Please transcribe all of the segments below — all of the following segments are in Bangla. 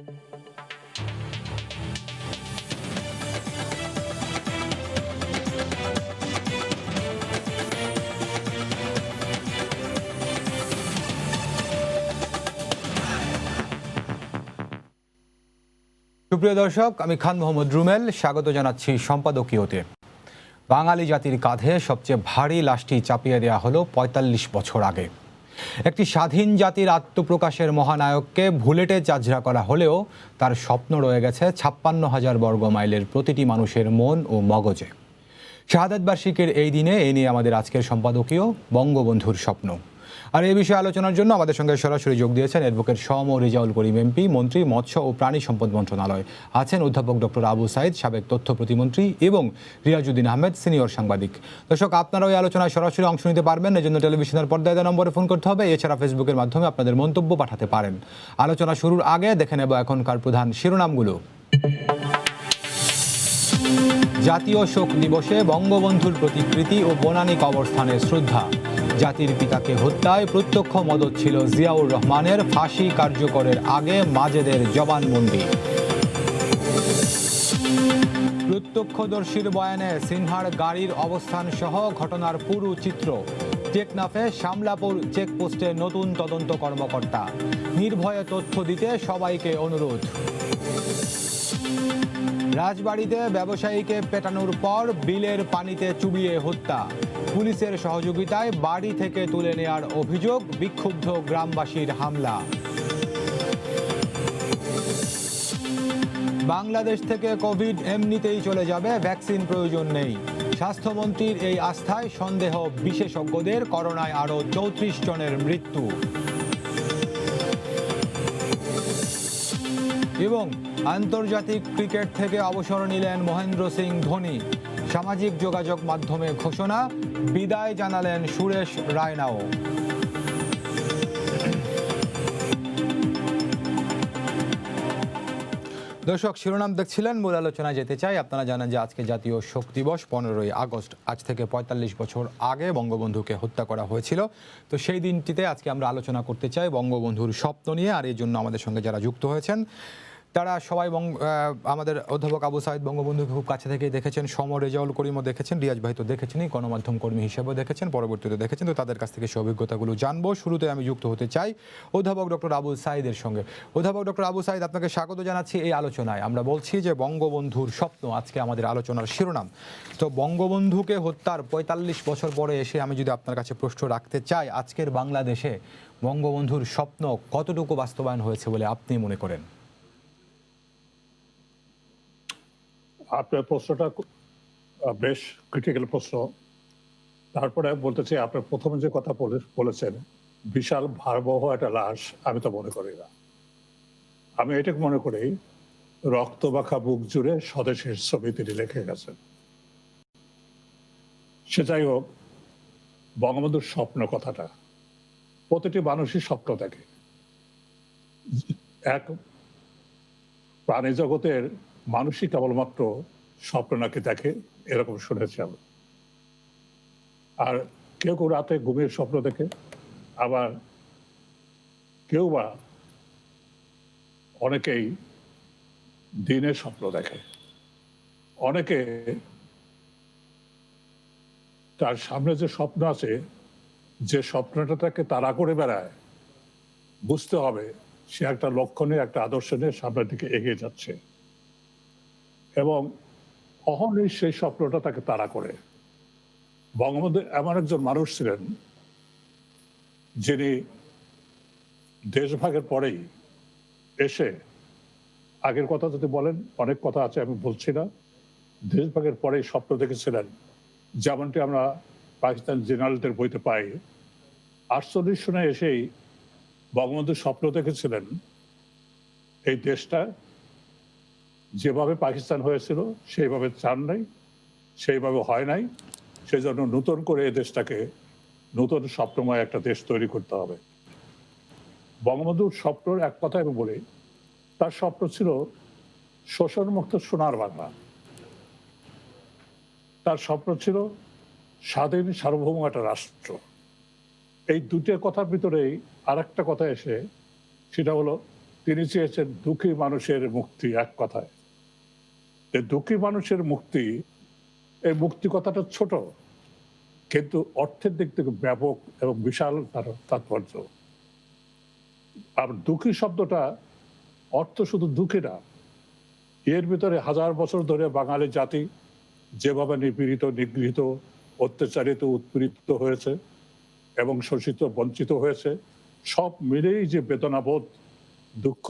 সুপ্রিয় দর্শক, আমি খান মোহাম্মদ রুমেল স্বাগত জানাচ্ছি সম্পাদকীয়তে। বাঙালি জাতির কাঁধে সবচেয়ে ভারী লাশটি চাপিয়ে দেওয়া হলো ৪৫ বছর আগে। একটি স্বাধীন জাতির আত্মপ্রকাশের মহানায়ককে ভুলেটে চাজরা করা হলেও তার স্বপ্ন রয়ে গেছে ৫৬,০০০ বর্গ মাইলের প্রতিটি মানুষের মন ও মগজে। শাহাদাত বার্ষিকীর এই দিনে এই নিয়ে আমাদের আজকের সম্পাদকীয় বঙ্গবন্ধুর স্বপ্ন। আর এই বিষয়ে আলোচনার জন্য আমাদের সঙ্গে সরাসরি যোগ দিয়েছেন অ্যাডভোকেট সম রেজাউল করিম এমপি, মন্ত্রী মৎস্য ও প্রাণী সম্পদ মন্ত্রণালয়। আছেন অধ্যাপক ডক্টর আবু সাইদ, সাবেক তথ্য প্রতিমন্ত্রী, এবং রিয়াজউদ্দিন আহমেদ, সিনিয়র সাংবাদিক। দর্শক, আপনারা ওই আলোচনায় সরাসরি অংশ নিতে পারবেন। এজন্য টেলিভিশনের পর্দায় দেওয়া নম্বরে ফোন করতে হবে। এছাড়া ফেসবুকের মাধ্যমে আপনাদের মন্তব্য পাঠাতে পারেন। আলোচনা শুরুর আগে দেখে নেব এখনকার প্রধান শিরোনামগুলো। জাতীয় শোক দিবসে বঙ্গবন্ধুর প্রতিকৃতি ও বনানী কবরস্থানে শ্রদ্ধা। জাতির পিতাকে হত্যায় প্রত্যক্ষ মদত ছিল জিয়াউর রহমানের, ফাঁসি কার্যকরের আগে মাজেদের জবানবন্দি। প্রত্যক্ষদর্শীর বয়ানে সিনহার গাড়ির অবস্থান সহ ঘটনার পুরো চিত্র। টেকনাফে শামলাপুর চেকপোস্টে নতুন তদন্ত কর্মকর্তা। নির্ভয়ে তথ্য দিতে সবাইকে অনুরোধ। রাজবাড়ীতে ব্যবসায়ীকে পেটানোর পর বিলের পানিতে চুবিয়ে হত্যা। পুলিশের সহযোগিতায় বাড়ি থেকে তুলে নেয়ার অভিযোগ, বিক্ষুব্ধ গ্রামবাসীর হামলা। বাংলাদেশ থেকে কোভিড এমনিতেই চলে যাবে, ভ্যাকসিন প্রয়োজন নেই। স্বাস্থ্যমন্ত্রীর এই আস্থায় সন্দেহ বিশেষজ্ঞদের, করোনায় আরও ৩৪ জনের মৃত্যু। এবং আন্তর্জাতিক ক্রিকেট থেকে অবসর নিলেন মহেন্দ্র সিং ধোনি। সামাজিক যোগাযোগ মাধ্যমে ঘোষণা, বিদায় জানালেন সুরেশ রায়নাও। দর্শক, শিরোনাম দেখছিলেন, মূল আলোচনায় যেতে চাই। আপনারা জানেন যে আজকে জাতীয় শোক দিবস, ১৫ই আগস্ট। আজ থেকে ৪৫ বছর আগে বঙ্গবন্ধুকে হত্যা করা হয়েছিল। তো সেই দিনটিতে আজকে আমরা আলোচনা করতে চাই বঙ্গবন্ধুর স্বপ্ন নিয়ে। আর এই জন্য আমাদের সঙ্গে যারা যুক্ত হয়েছেন তারা সবাই আমাদের অধ্যাপক আবু সাইদ বঙ্গবন্ধুকে খুব কাছে থেকেই দেখেছেন, সম রেজাউল করিমও দেখেছেন, রিয়াজ ভাই তো দেখেছেনই, গণমাধ্যম কর্মী হিসেবেও দেখেছেন, পরবর্তীতে দেখেছেন। তো তাদের কাছ থেকে সে অভিজ্ঞতাগুলো জানবো। শুরুতে আমি যুক্ত হতে চাই অধ্যাপক ডক্টর আবু সাইদের সঙ্গে। অধ্যাপক ডক্টর আবু সাইদ, আপনাকে স্বাগত জানাচ্ছি এই আলোচনায়। আমরা বলছি যে বঙ্গবন্ধুর স্বপ্ন আজকে আমাদের আলোচনার শিরোনাম। তো বঙ্গবন্ধুকে হত্যার ৪৫ বছর পরে এসে আমি যদি আপনার কাছে প্রশ্ন রাখতে চাই, আজকের বাংলাদেশে বঙ্গবন্ধুর স্বপ্ন কতটুকু বাস্তবায়ন হয়েছে বলে আপনি মনে করেন? আপনার প্রশ্নটা বেশ ক্রিটিক্যাল প্রশ্ন। তারপরে বলতে চাই, আপনার প্রথমে যে কথা বলেছেন, বিশাল ভয়াবহ একটা লাশ, আমি তো মনে করি না। আমি এটাকে মনে করি রক্ত মাখা বুক জুড়ে স্বদেশের ছবি তিনি লিখে গেছেন। সে যাই হোক, বঙ্গবন্ধুর স্বপ্ন কথাটা প্রতিটি মানুষই স্বপ্ন দেখে। এক প্রাণী জগতের মানুষই কেবলমাত্র স্বপ্ন নাকি দেখে, এরকম শুনেছি আমি। আর কেউ কেউ রাতে ঘুমের স্বপ্ন দেখে, আবার কেউ বা অনেকেই দিনের স্বপ্ন দেখে। অনেকে তার সামনে যে স্বপ্ন আছে, যে স্বপ্নটা তাকে তাড়া করে বেড়ায়, বুঝতে হবে সে একটা লক্ষ্য নিয়ে, একটা আদর্শ নিয়ে সামনের দিকে এগিয়ে যাচ্ছে, এবং অহনই সেই স্বপ্নটা তাকে তাড়া করে। বঙ্গবন্ধু এমন একজন মানুষ ছিলেন যিনি দেশভাগের পরেই এসে, আগের কথা যদি বলেন অনেক কথা আছে, আমি বলছি না, দেশভাগের পরেই স্বপ্ন দেখেছিলেন, যেমনটি আমরা পাকিস্তান জেনারেলদের বইতে পাই। 48 সনে এসেই বঙ্গবন্ধু স্বপ্ন দেখেছিলেন এই দেশটা যেভাবে পাকিস্তান হয়েছিল সেইভাবে চান নাই, সেইভাবে হয় নাই। সেই জন্য নতুন করে এই দেশটাকে নতুন স্বপ্নময় একটা দেশ তৈরি করতে হবে। বঙ্গবন্ধুর স্বপ্নের এক কথা আমি বলি, তার স্বপ্ন ছিল শোষণমুক্ত সোনার বাংলা। তার স্বপ্ন ছিল স্বাধীন সার্বভৌম একটা রাষ্ট্র। এই দুটো কথার ভিতরেই আর একটা কথা এসে, সেটা হলো তিনি চেয়েছেন দুঃখী মানুষের মুক্তি। এক কথায় এই দুঃখী মানুষের মুক্তি, এই মুক্তি কথাটা ছোট, কিন্তু অর্থের দিক থেকে ব্যাপক এবং বিশাল তার তাৎপর্য। আর দুঃখী শব্দটা অর্থ শুধু দুঃখী না, এর ভিতরে হাজার বছর ধরে বাঙালি জাতি যেভাবে নিপীড়িত, নিগৃহীত, অত্যাচারিত, উৎপীড়িত হয়েছে এবং শোষিত, বঞ্চিত হয়েছে, সব মিলেই যে বেদনাবোধ, দুঃখ,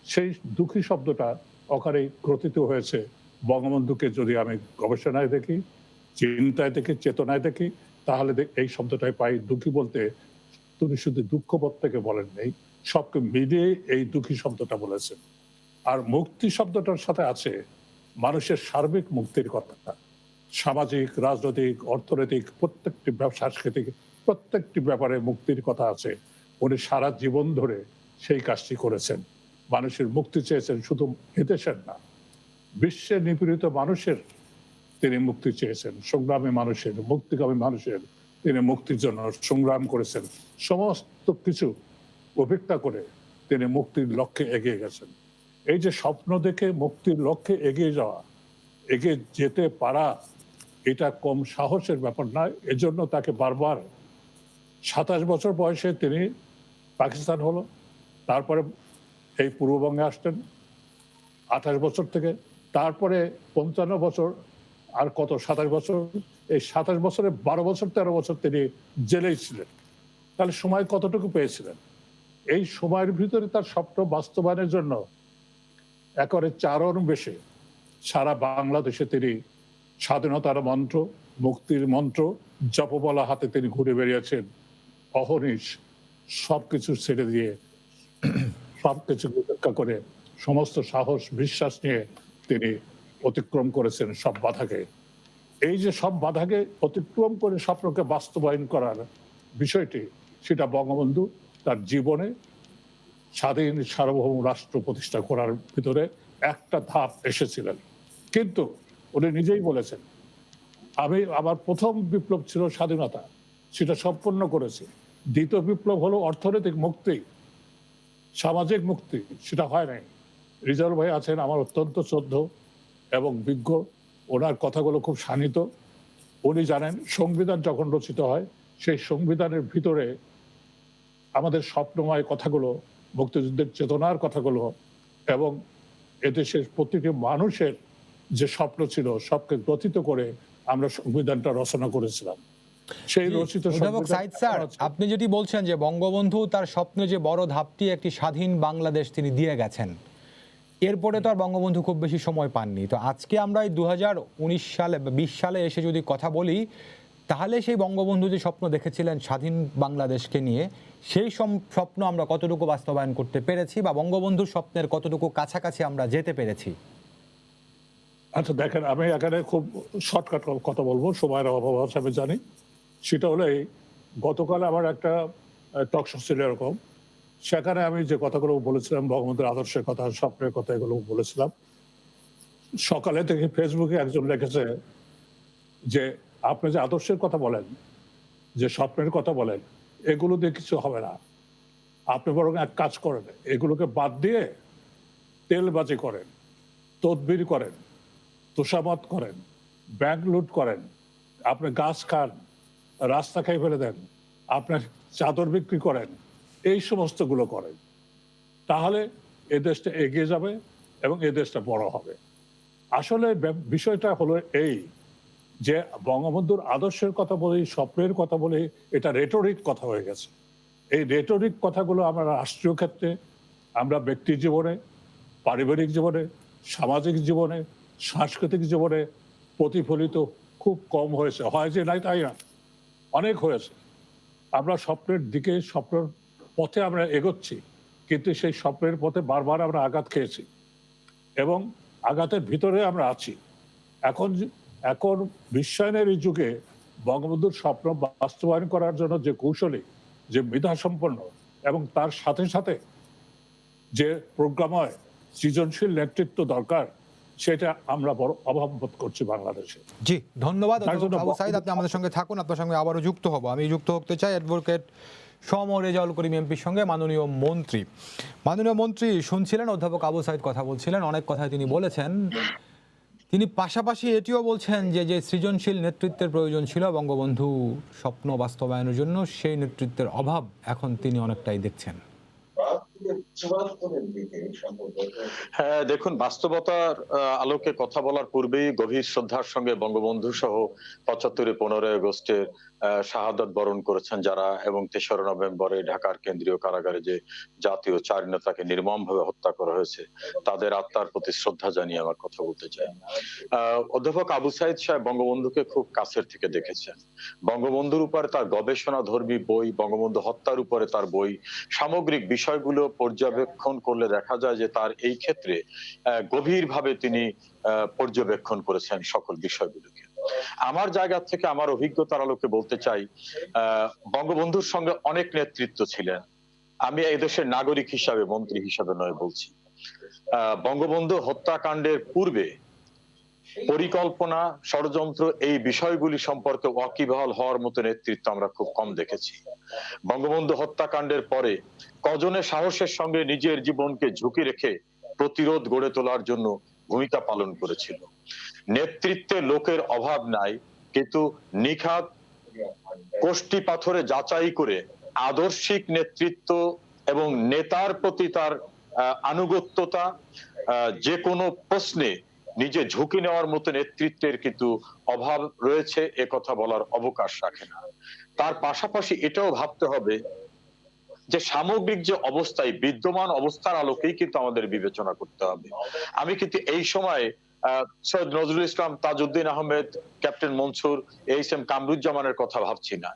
সেই দুঃখী শব্দটা অকারেই গ্রথিত হয়েছে বঙ্গবন্ধুকে যদি আমি গবেষণায় দেখি, চিন্তায় দেখি, চেতনায় দেখি, তাহলে এই শব্দটাই পাই। দুঃখী বলতে তিনি শুধু দুঃখবোধ থেকে বলেন নেই, সবকে মিলিয়ে এই দুঃখী শব্দটা বলেছেন। আর মুক্তি শব্দটার সাথে আছে মানুষের সার্বিক মুক্তির কথা, সামাজিক, রাজনৈতিক, অর্থনৈতিক, প্রত্যেকটি সাংস্কৃতিক প্রত্যেকটি ব্যাপারে মুক্তির কথা আছে। উনি সারা জীবন ধরে সেই কাজটি করেছেন, মানুষের মুক্তি চেয়েছেন, শুধু এদেশের না, বিশ্বের নিপীড়িত মানুষের তিনি মুক্তি চেয়েছেন, সংগ্রামী মানুষের, মুক্তিকামী মানুষের তিনি মুক্তির জন্য সংগ্রাম করেছেন। সমস্ত কিছু উপেক্ষা করে তিনি মুক্তির লক্ষ্যে এগিয়ে গেছেন। এই যে স্বপ্ন দেখে মুক্তির লক্ষ্যে এগিয়ে যাওয়া, এগিয়ে যেতে পারা, এটা কম সাহসের ব্যাপার নয়। এজন্য তাকে বারবার 27 বছর বয়সে তিনি পাকিস্তান হলো, তারপরে এই পূর্ববঙ্গে আসতেন 28 বছর থেকে, তারপরে 55 বছর, আর কত 27 বছর, এই 27 বছরে 12 বছর 13 বছর তিনি জেলেই ছিলেন। তাহলে সময় কতটুকু পেয়েছিলেন? এই সময়ের ভিতরে তার স্বপ্ন বাস্তবায়নের জন্য একেবারে চারণ বেশে সারা বাংলাদেশে তিনি স্বাধীনতার মন্ত্র, মুক্তির মন্ত্র জপমালা হাতে তিনি ঘুরে বেরিয়েছেন অহর্নিশ, সবকিছু ছেড়ে দিয়ে, সবকিছু উপেক্ষা করে, সমস্ত সাহস বিশ্বাস নিয়ে তিনি অতিক্রম করেছেন সব বাধাকে। এই যে সব বাধাকে অতিক্রম করে স্বপ্নকে বাস্তবায়ন করার বিষয়টি, সেটা বঙ্গবন্ধু তার জীবনে স্বাধীন সার্বভৌম রাষ্ট্র প্রতিষ্ঠা করার ভিতরে একটা ধাপ এসেছিলেন। কিন্তু উনি নিজেই বলেছেন, আমার প্রথম বিপ্লব ছিল স্বাধীনতা, সেটা সম্পন্ন করেছি। দ্বিতীয় বিপ্লব হলো অর্থনৈতিক মুক্তি, সামাজিক মুক্তি, সেটা হয় নাই। রিজার্ভ ভাই আছেন আমার অত্যন্ত শ্রদ্ধ এবং বিজ্ঞ, ওনার কথাগুলো খুব শানিত। উনি জানেন সংবিধান যখন রচিত হয়, সেই সংবিধানের ভিতরে আমাদের স্বপ্নময় কথাগুলো, মুক্তিযুদ্ধের চেতনার কথাগুলো এবং এদেশের প্রতিটি মানুষের যে স্বপ্ন ছিল, সবকে গ্রথিত করে আমরা সংবিধানটা রচনা করেছিলাম। সেই রচিত সাইদ স্যার, আপনি যেটি বলছেন যে বঙ্গবন্ধু তার স্বপ্নে যে বড় ধাপটি একটি স্বাধীন বাংলাদেশ তিনি দিয়ে গেছেন, এরপরে তো আর বঙ্গবন্ধু খুব বেশি সময় পাননি। তো আজকে আমরা এই 2019 সালে বা 20 সালে এসে যদি কথা বলি, তাহলে সেই বঙ্গবন্ধু যে স্বপ্ন দেখেছিলেন স্বাধীন বাংলাদেশকে নিয়ে, সেই স্বপ্ন আমরা কতটুকু বাস্তবায়ন করতে পেরেছি বা বঙ্গবন্ধুর স্বপ্নের কতটুকু কাছাকাছি আমরা যেতে পেরেছি? আচ্ছা দেখেন, আমি এখানে খুব শর্টকাট কথা বলবো, সময়ের অভাব আছে আমি জানি। সেটা হলো এই, গতকাল আমার একটা টক শো ছিল এরকম, সেখানে আমি যে কথাগুলো বলেছিলাম, বঙ্গবন্ধুর আদর্শের কথা, স্বপ্নের কথা, এগুলো বলেছিলাম। সকালে থেকে ফেসবুকে একজন লিখেছে যে আপনি যে আদর্শের কথা বলেন, যে স্বপ্নের কথা বলেন, এগুলো দিয়ে কিছু হবে না, আপনি বরং এক কাজ করেন, এগুলোকে বাদ দিয়ে তেলবাজি করেন, তদবির করেন, তোষামত করেন, ব্যাংক লুট করেন, আপনি গাছ খান, রাস্তা খাই ফেলে দেন, আপনার চাদর বিক্রি করেন, এই সমস্তগুলো করেন, তাহলে এ দেশটা এগিয়ে যাবে এবং এ দেশটা বড় হবে। আসলে বিষয়টা হলো এই যে বঙ্গবন্ধুর আদর্শের কথা বলি, স্বপ্নের কথা বলি, এটা রেটরিক কথা হয়ে গেছে। এই রেটরিক কথাগুলো আমরা রাষ্ট্রীয় ক্ষেত্রে, আমরা ব্যক্তি জীবনে, পারিবারিক জীবনে, সামাজিক জীবনে, সাংস্কৃতিক জীবনে প্রতিফলিত খুব কম হয়েছে। হয় যে নাই তাই না, অনেক হয়েছে। আমরা স্বপ্নের দিকে, স্বপ্নের পথে আমরা এগোচ্ছি, কিন্তু সেই স্বপ্নের পথে বারবার আমরা আঘাত খেয়েছি এবং আঘাতের ভিতরে আমরা আছি। এখন বিশ্বায়নের এই যুগে বঙ্গবন্ধুর স্বপ্ন বাস্তবায়ন করার জন্য যে কৌশলী, যে মেধাসম্পন্ন এবং তার সাথে সাথে যে প্রোগ্রাময় সৃজনশীল নেতৃত্ব দরকার, সেটা আমরা বড় অভাব বোধ করছি বাংলাদেশে। জি, ধন্যবাদ আবু সাইদ, আপনি আমাদের সঙ্গে থাকুন, আপনার সঙ্গে আবারও যুক্ত হব। আমি যুক্ত হতে চাই অ্যাডভোকেট সম রেজাউল করিম এমপির সঙ্গে মাননীয় মন্ত্রী শুনছিলেন, অধ্যাপক আবু সাইদ কথা বলছিলেন, অনেক কথাই তিনি বলেছেন। তিনি পাশাপাশি এটিও বলছেন যে যে সৃজনশীল নেতৃত্বের প্রয়োজন ছিল বঙ্গবন্ধু স্বপ্ন বাস্তবায়নের জন্য, সেই নেতৃত্বের অভাব এখন তিনি অনেকটাই দেখছেন। হ্যাঁ, দেখুন, বাস্তবতার আলোকে কথা বলার পূর্বেই গভীর শ্রদ্ধার সঙ্গে বঙ্গবন্ধু সহ ৭৫ 15 আগস্টের শাহাদাত বরণ করেছেন যারা, এবং ৩রা নভেম্বরে ঢাকার কেন্দ্রীয় কারাগারে যে জাতীয় ৪ নেতাকে নির্মমভাবে হত্যা করা হয়েছে, তাদের আত্মার প্রতি শ্রদ্ধা জানিয়ে আমার কথা বলতে চাই। অধ্যাপক আবু সাইদ সাহেব বঙ্গবন্ধুকে খুব কাছের থেকে দেখেছেন। বঙ্গবন্ধুর উপরে তার গবেষণাধর্মী বই, বঙ্গবন্ধু হত্যার উপরে তার বই, সামগ্রিক বিষয়গুলো পর্যবেক্ষণ করলে দেখা যায় যে তার এই ক্ষেত্রে গভীরভাবে তিনি পর্যবেক্ষণ করেছেন সকল বিষয়গুলোকে। আমার জায়গা থেকে আমার অভিজ্ঞতার আলোকে বলতে চাই, বঙ্গবন্ধুর সঙ্গে অনেক নেতৃত্ব ছিলেন। আমি এই দেশের নাগরিক হিসাবে, মন্ত্রী হিসাবে নয় বলছি। বঙ্গবন্ধু হত্যাকাণ্ডের পূর্বে পরিকল্পনা, ষড়যন্ত্র, এই বিষয়গুলি সম্পর্কে ওয়াকিবহাল হওয়ার মতো নেতৃত্ব আমরা খুব কম দেখেছি। বঙ্গবন্ধু হত্যাকাণ্ডের পরে কজনের সাহসের সঙ্গে নিজের জীবনকে ঝুঁকি রেখে প্রতিরোধ গড়ে তোলার জন্য ভূমিকা পালন করেছিল। নেতৃত্বে লোকের অভাব নাই, কিন্তু নিখাত কোষ্টি পাথরে যাচাই করে আদর্শিক নেতৃত্ব এবং নেতার প্রতি তার আনুগত্যতা, যে কোনো প্রশ্নে নিজে ঝুঁকি নেওয়ার মতো নেতৃত্বের কিন্তু অভাব রয়েছে, এ কথা বলার অবকাশ রাখে না। তার পাশাপাশি এটাও ভাবতে হবে যে সামগ্রিক যে অবস্থায়, বিদ্যমান অবস্থার আলোকেই কিন্তু আমাদের বিবেচনা করতে হবে। আমি কিন্তু এই সময় Syed Nazrul Islam, Tajuddin Ahmed, captain Mansur, H M কামরুজ্জামানের কথা ভাবছি না।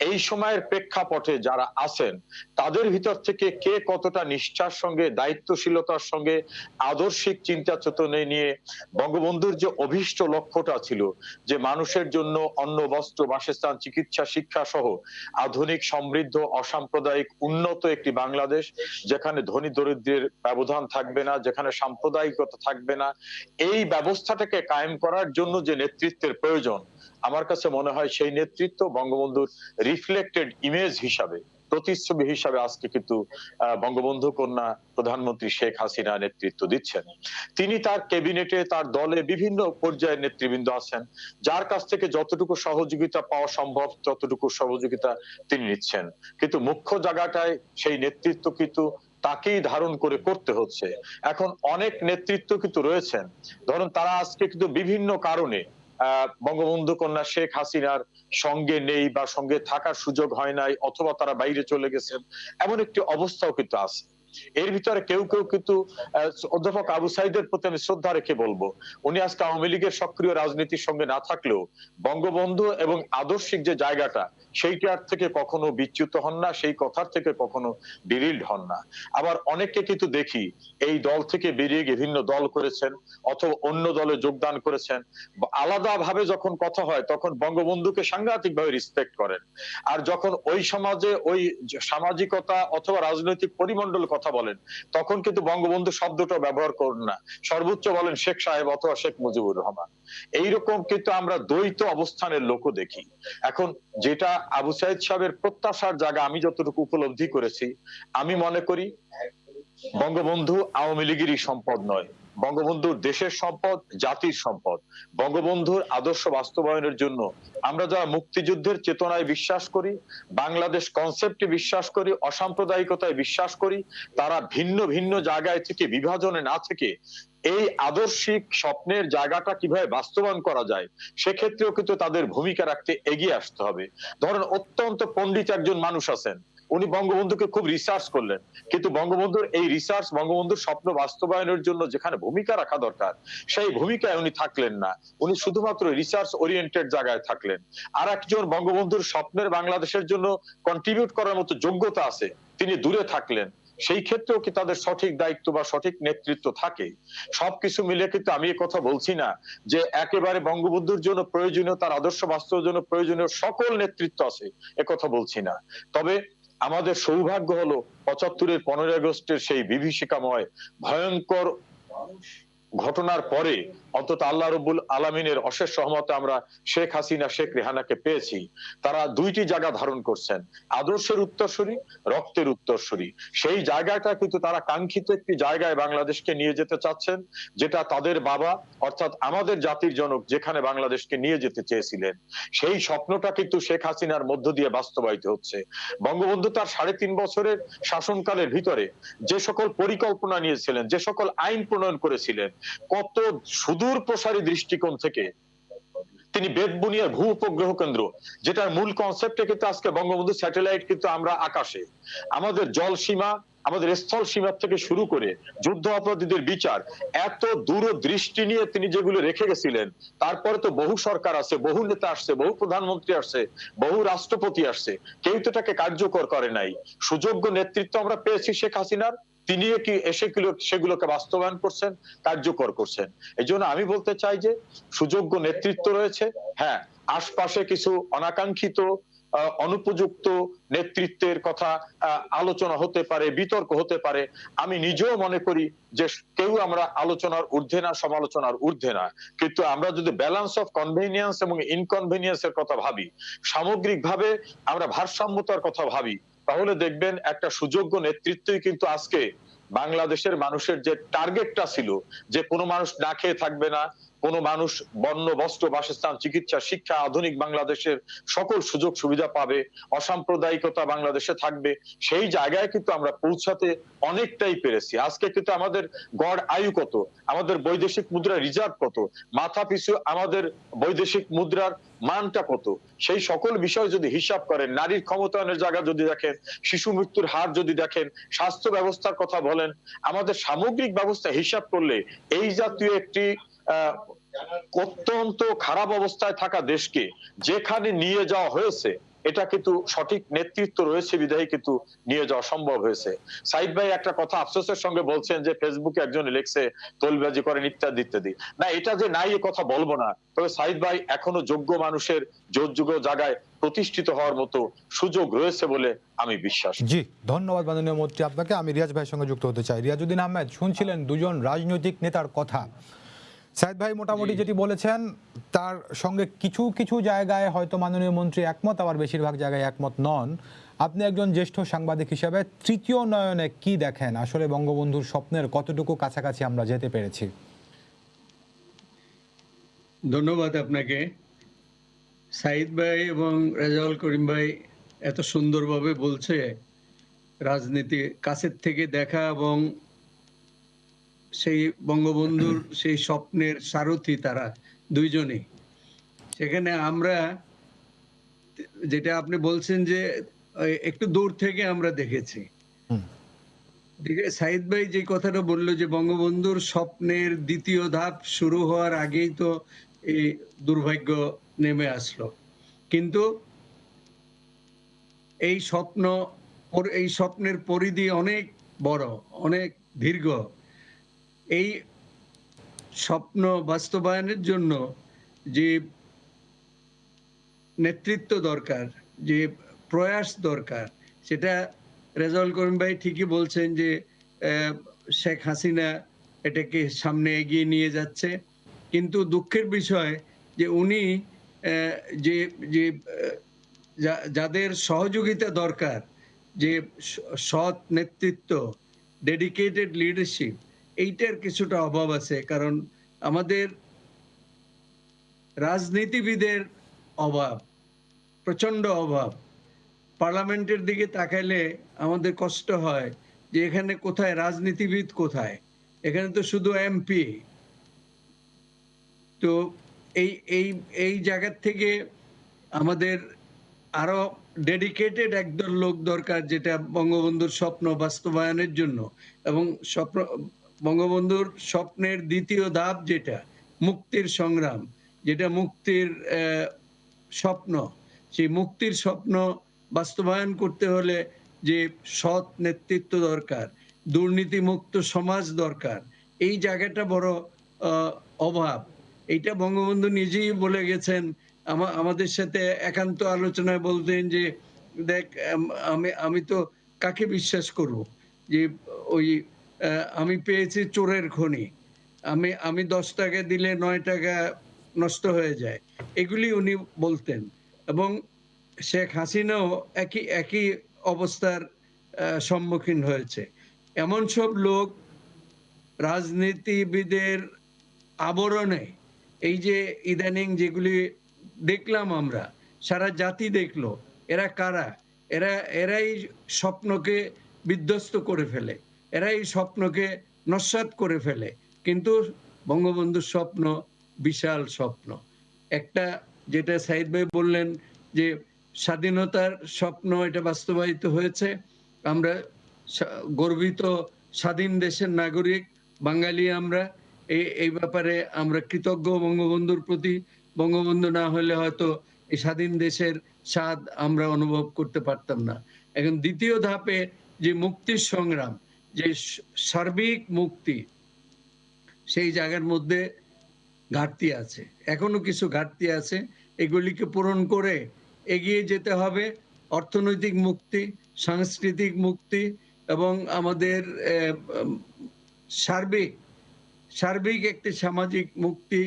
এই সময়ের প্রেক্ষাপটে যারা আছেন তাদের ভিতর থেকে কে কতটা নিষ্ঠার সঙ্গে, দায়িত্বশীলতার সঙ্গে, আদর্শিক চিন্তা চেতনা নিয়ে বঙ্গবন্ধুর যে অভীষ্ট লক্ষ্যটা ছিল যে মানুষের জন্য অন্ন, বস্ত্র, বাসস্থান, চিকিৎসা, শিক্ষা সহ আধুনিক, সমৃদ্ধ, অসাম্প্রদায়িক, উন্নত একটি বাংলাদেশ, যেখানে ধনী দরিদ্রের ব্যবধান থাকবে না, যেখানে সাম্প্রদায়িকতা থাকবে না, এই ব্যবস্থাটাকে কায়েম করার জন্য যে নেতৃত্বের প্রয়োজন, আমার কাছে মনে হয় সেই নেতৃত্ব বঙ্গবন্ধুর রিফ্লেক্টেড ইমেজ হিসাবে, প্রতিচ্ছবি হিসাবে আজকে কিন্তু বঙ্গবন্ধু কন্যা প্রধানমন্ত্রী শেখ হাসিনা নেতৃত্ব দিচ্ছেন। তিনি তার ক্যাবিনেটে, তার দলে বিভিন্ন পর্যায়ের নেতৃবৃন্দ আছেন, যার কাছ থেকে যতটুকু সহযোগিতা পাওয়া সম্ভব ততটুকু সহযোগিতা তিনি নিচ্ছেন। কিন্তু মুখ্য জায়গাটায় সেই নেতৃত্ব কিন্তু তাকেই ধারণ করে করতে হচ্ছে। এখন অনেক নেতৃত্ব কিন্তু রয়েছেন, ধরুন তারা আজকে কিন্তু বিভিন্ন কারণে বঙ্গবন্ধু কন্যা শেখ হাসিনার সঙ্গে নেই বা সঙ্গে থাকার সুযোগ হয় নাই, অথবা তারা বাইরে চলে গেছেন, এমন একটি অবস্থাও কিন্তু আছে। এর ভিতরে কেউ কেউ কিন্তু অধ্যাপক আবু সাইদের প্রতি আমি শ্রদ্ধা রেখে বলবো, উনি আজকে আওয়ামী লীগের সক্রিয় রাজনীতির সঙ্গে না থাকলেও বঙ্গবন্ধু এবং আদর্শিক যে জায়গাটা, সেইটার থেকে কখনো বিচ্যুত হন না, সেই কথার থেকে কখনো ডিরিল্ড হন না। আবার অনেককে কিন্তু দেখি এই দল থেকে বেরিয়ে বিভিন্ন দল করেছেন অথবা অন্য দলে যোগদান করেছেন, আলাদা ভাবে যখন কথা হয় তখন বঙ্গবন্ধুকে সাংঘাতিক ভাবে রেসপেক্ট করেন, আর যখন ওই সমাজে ওই সামাজিকতা অথবা রাজনৈতিক পরিমণ্ডল কথা বলেন তখন কিন্তু বঙ্গবন্ধু শব্দটা ব্যবহার করেন না, সর্বোচ্চ বলেন শেখ সাহেব অথবা শেখ মুজিবুর রহমান। এইরকম কিন্তু আমরা দ্বৈত অবস্থানের লোকও দেখি। এখন যেটা আবু সাইদ সাহেবের প্রত্যাশার জায়গা আমি যতটুকু উপলব্ধি করেছি, আমি মনে করি বঙ্গবন্ধু আওয়ামী লীগেরই সম্পদ নয়, বঙ্গবন্ধুর দেশের সম্পদ, জাতির সম্পদ। বঙ্গবন্ধুর আদর্শ বাস্তবায়নের জন্য আমরা যারা মুক্তিযুদ্ধের চেতনায় বিশ্বাস করি, বাংলাদেশ কনসেপ্টে বিশ্বাস করি, অসাম্প্রদায়িকতায় বিশ্বাস করি, তারা ভিন্ন ভিন্ন জায়গায় থেকে, বিভাজনে না থেকে এই আদর্শিক স্বপ্নের জায়গাটা কিভাবে বাস্তবায়ন করা যায় সেক্ষেত্রেও কিন্তু তাদের ভূমিকা রাখতে এগিয়ে আসতে হবে। ধরেন অত্যন্ত পণ্ডিত একজন মানুষ আছেন, উনি বঙ্গবন্ধুকে খুব রিসার্চ করলেন, কিন্তু বঙ্গবন্ধুর এই রিসার্চ, বঙ্গবন্ধুর স্বপ্ন বাস্তবায়নের জন্য যেখানে ভূমিকা রাখা দরকার সেই ভূমিকায় উনি থাকলেন না, উনি শুধুমাত্র রিসার্চ ওরিয়েন্টেড জায়গায় থাকলেন। আর একজন বঙ্গবন্ধুর স্বপ্নের বাংলাদেশের জন্য কন্ট্রিবিউট করার মতো যোগ্যতা আছে, তিনি দূরে থাকলেন। সেই ক্ষেত্রেও কি তাদের সঠিক দায়িত্ব বা সঠিক নেতৃত্ব থাকে? সবকিছু মিলে কিন্তু আমি এ কথা বলছি না যে একেবারে বঙ্গবন্ধুর জন্য প্রয়োজনীয়, তার আদর্শ বাস্তবের জন্য প্রয়োজনীয় সকল নেতৃত্ব আছে, এ কথা বলছি না। তবে আমাদের সৌভাগ্য হলো ৭৫-১৫ আগস্টের সেই বিভীষিকাময় ভয়ঙ্কর ঘটনার পরে অন্তত আল্লাহ রব্বুল আলামিনের অশেষ রহমতে আমরা শেখ হাসিনা শেখ রেহানাকে পেয়েছি। তারা দুইটি জায়গা ধারণ করছেন, আদর্শের উত্তরসূরি, রক্তের উত্তরসূরি। সেই জায়গাটা কিন্তু তারা কাঙ্ক্ষিত একটি জায়গায় বাংলাদেশকে নিয়ে যেতে চাচ্ছেন, যেটা তাদের বাবা অর্থাৎ আমাদের জাতির জনক যেখানে বাংলাদেশকে নিয়ে যেতে চেয়েছিলেন, সেই স্বপ্নটা কিন্তু শেখ হাসিনার মধ্য দিয়ে বাস্তবায়িত হচ্ছে। বঙ্গবন্ধু তার 3.5 বছরের শাসনকালের ভিতরে যে সকল পরিকল্পনা নিয়েছিলেন, যে সকল আইন প্রণয়ন করেছিলেন, কত সুদূর প্রসারী দৃষ্টিকোণ থেকে তিনি বেতবুনিয়া ভূ উপগ্রহ কেন্দ্র, যেটার মূল কনসেপ্টে কিন্তু আজকে বঙ্গবন্ধু স্যাটেলাইট কিন্তু আমরা আকাশে, আমাদের জল সীমা, আমাদের স্থল সীমা থেকে শুরু করে যুদ্ধ অপরাধীদের বিচার, এত দূরদৃষ্টি নিয়ে তিনি যেগুলো রেখে গেছিলেন। তারপরে তো বহু সরকার আছে, বহু নেতা আসছে, বহু প্রধানমন্ত্রী আসছে, বহু রাষ্ট্রপতি আসছে, কেউ তো এটাকে কার্যকর করে নাই। সুযোগ্য নেতৃত্ব আমরা পেয়েছি শেখ হাসিনার, তিনি কি এসে সেগুলোকে বাস্তবায়ন করছেন, কার্যকর করছেন। এই জন্য আমি বলতে চাই যে সুযোগ্য নেতৃত্ব রয়েছে, হ্যাঁ, আশপাশে কিছু অনাকাঙ্ক্ষিত অনুপযুক্ত নেতৃত্বের কথা আলোচনা হতে পারে, বিতর্ক হতে পারে। আমি নিজেও মনে করি যে কেউ আমরা আলোচনার ঊর্ধ্বে না, সমালোচনার ঊর্ধ্বে না, কিন্তু আমরা যদি ব্যালেন্স অফ কনভেনিয়েন্স এবং ইনকনভেনিয়েন্স এর কথা ভাবি, সামগ্রিকভাবে আমরা ভারসাম্যতার কথা ভাবি, তাহলে দেখবেন একটা সুযোগ্য নেতৃত্বই কিন্তু আজকে বাংলাদেশের মানুষের যে টার্গেটটা ছিল, যে কোনো মানুষ না খেয়ে থাকবে না, কোনো মানুষ বন্য বস্ত্র বাসস্থান চিকিৎসা শিক্ষা আধুনিক বাংলাদেশের সকল সুযোগ সুবিধা পাবে, অসাম্প্রদায়িকতা বাংলাদেশে থাকবে, সেই জায়গায় কিন্তু আমরা পৌঁছাতে অনেকটাই পেরেছি। আজকে কিন্তু আমাদের গড় আয়ু কত, আমাদের বৈদেশিক মুদ্রা রিজার্ভ কত, মাথা পিছু আমাদের বৈদেশিক মুদ্রার মানটা কত, সেই সকল বিষয় যদি হিসাব করেন, নারীর ক্ষমতায়নের জায়গা যদি দেখেন, শিশু মৃত্যুর হার যদি দেখেন, স্বাস্থ্য ব্যবস্থার কথা বলেন, আমাদের সামগ্রিক ব্যবস্থা হিসাব করলে এই জাতীয় একটি অত্যন্ত খারাপ অবস্থায় থাকা দেশকে যেখানে নিয়ে যাওয়া হয়েছে, এটা কিন্তু সঠিক নেতৃত্ব রয়েছে বিধায় কিন্তু নিয়ে যাওয়া সম্ভব হয়েছে। সাইদ ভাই একটা কথা আফসোসের সঙ্গে বলছেন যে ফেসবুকে একজন লিখছে তোলবাজি করেন ইত্যাদি ইত্যাদি। না, এটা যে নাই এ কথা বলবো না, তবে সাইদ ভাই এখনো যোগ্য মানুষের যোগ্য জায়গায় প্রতিষ্ঠিত হওয়ার মতো সুযোগ রয়েছে বলে আমি বিশ্বাস। জি, ধন্যবাদ মাননীয় মন্ত্রী আপনাকে। আমি রিয়াজ ভাইয়ের সঙ্গে যুক্ত হতে চাই। রিয়াজউদ্দিন আহমেদ, শুনছিলেন দুজন রাজনৈতিক নেতার কথা। সাইদ ভাই মোটামুটি যেটি বলেছেন তার সঙ্গে কিছু কিছু জায়গায় হয়তো মাননীয় মন্ত্রী একমত, আবার বেশিরভাগ জায়গায় একমত নন। আপনি একজন জ্যেষ্ঠ সাংবাদিক হিসেবে তৃতীয় নয়নে কি দেখেন, আসলে বঙ্গবন্ধুর স্বপ্নের কতটুকু কাছাকাছি আমরা যেতে পেরেছি? ধন্যবাদ আপনাকে। সাইদ ভাই এবং রেজাউল করিম ভাই এত সুন্দরভাবে বলছে, রাজনীতি কাছের থেকে দেখা এবং সেই বঙ্গবন্ধুর সেই স্বপ্নের সারথি তারা দুইজনই। সেখানে আমরা যেটা আপনি বলছেন যে একটু দূর থেকে আমরা দেখেছি। সাইদ ভাই যে কথাটা বললো যে বঙ্গবন্ধুর স্বপ্নের দ্বিতীয় ধাপ শুরু হওয়ার আগেই তো এই দুর্ভাগ্য নেমে আসলো, কিন্তু এই স্বপ্নের পরিধি অনেক বড়, অনেক দীর্ঘ। এই স্বপ্ন বাস্তবায়নের জন্য যে নেতৃত্ব দরকার, যে প্রয়াস দরকার, সেটা রেজাউল করিম ভাই ঠিকই বলছেন যে শেখ হাসিনা এটাকে সামনে এগিয়ে নিয়ে যাচ্ছে। কিন্তু দুঃখের বিষয় যে উনি যে যে যাদের সহযোগিতা দরকার, যে সৎ নেতৃত্ব, ডেডিকেটেড লিডারশিপ, এইটার কিছুটা অভাব আছে। কারণ আমাদের রাজনীতিবিদের অভাব, প্রচন্ড অভাব। পার্লামেন্টের দিকে তাকাইলে আমাদের কষ্ট হয় যে এখানে কোথায় রাজনীতিবিদ, কোথায়? এখানে তো শুধু এমপি। তো এই এই এই জায়গা থেকে আমাদের আরো ডেডিকেটেড একদল লোক দরকার, যেটা বঙ্গবন্ধুর স্বপ্ন বাস্তবায়নের জন্য, এবং বঙ্গবন্ধুর স্বপ্নের দ্বিতীয় ধাপ যেটা মুক্তির সংগ্রাম, যেটা মুক্তির স্বপ্ন, সেই মুক্তির স্বপ্ন বাস্তবায়ন করতে হলে যে সৎ নেতৃত্ব দরকার, দুর্নীতিমুক্ত সমাজ দরকার, এই জায়গাটা বড় অভাব। এইটা বঙ্গবন্ধু নিজেই বলে গেছেন। আমাদের সাথে একান্ত আলোচনায় বলতেন যে দেখ, আমি তো কাকে বিশ্বাস করব, যে ওই আমি পেয়েছি চোরের খনি, আমি 10 টাকা দিলে 9 টাকা নষ্ট হয়ে যায়, এগুলি উনি বলতেন। এবং শেখ হাসিনাও একই অবস্থার সম্মুখীন হয়েছে। এমন সব লোক রাজনীতিবিদের আবরণে, এই যে ইদানিং যেগুলি দেখলাম আমরা, সারা জাতি দেখলো, এরা কারা? এরাই স্বপ্নকে বিধ্বস্ত করে ফেলে, এরাই স্বপ্নকে নস্যাৎ করে ফেলে। কিন্তু বঙ্গবন্ধুর স্বপ্ন বিশাল স্বপ্ন। একটা, যেটা সাইদ ভাই বললেন যে স্বাধীনতার স্বপ্ন, এটা বাস্তবায়িত হয়েছে। আমরা গর্বিত স্বাধীন দেশের নাগরিক, বাঙালি আমরা। এই ব্যাপারে আমরা কৃতজ্ঞ বঙ্গবন্ধুর প্রতি। বঙ্গবন্ধু না হলে হয়তো এই স্বাধীন দেশের স্বাদ আমরা অনুভব করতে পারতাম না। এখন দ্বিতীয় ধাপে যে মুক্তির সংগ্রাম, যে সার্বিক মুক্তি, সেই জায়গার মধ্যে ঘাটতি আছে, এখনো কিছু ঘাটতি আছে। এগুলিকে পূরণ করে এগিয়ে যেতে হবে। অর্থনৈতিক মুক্তি, সাংস্কৃতিক মুক্তি এবং আমাদের সার্বিক একটি সামাজিক মুক্তি,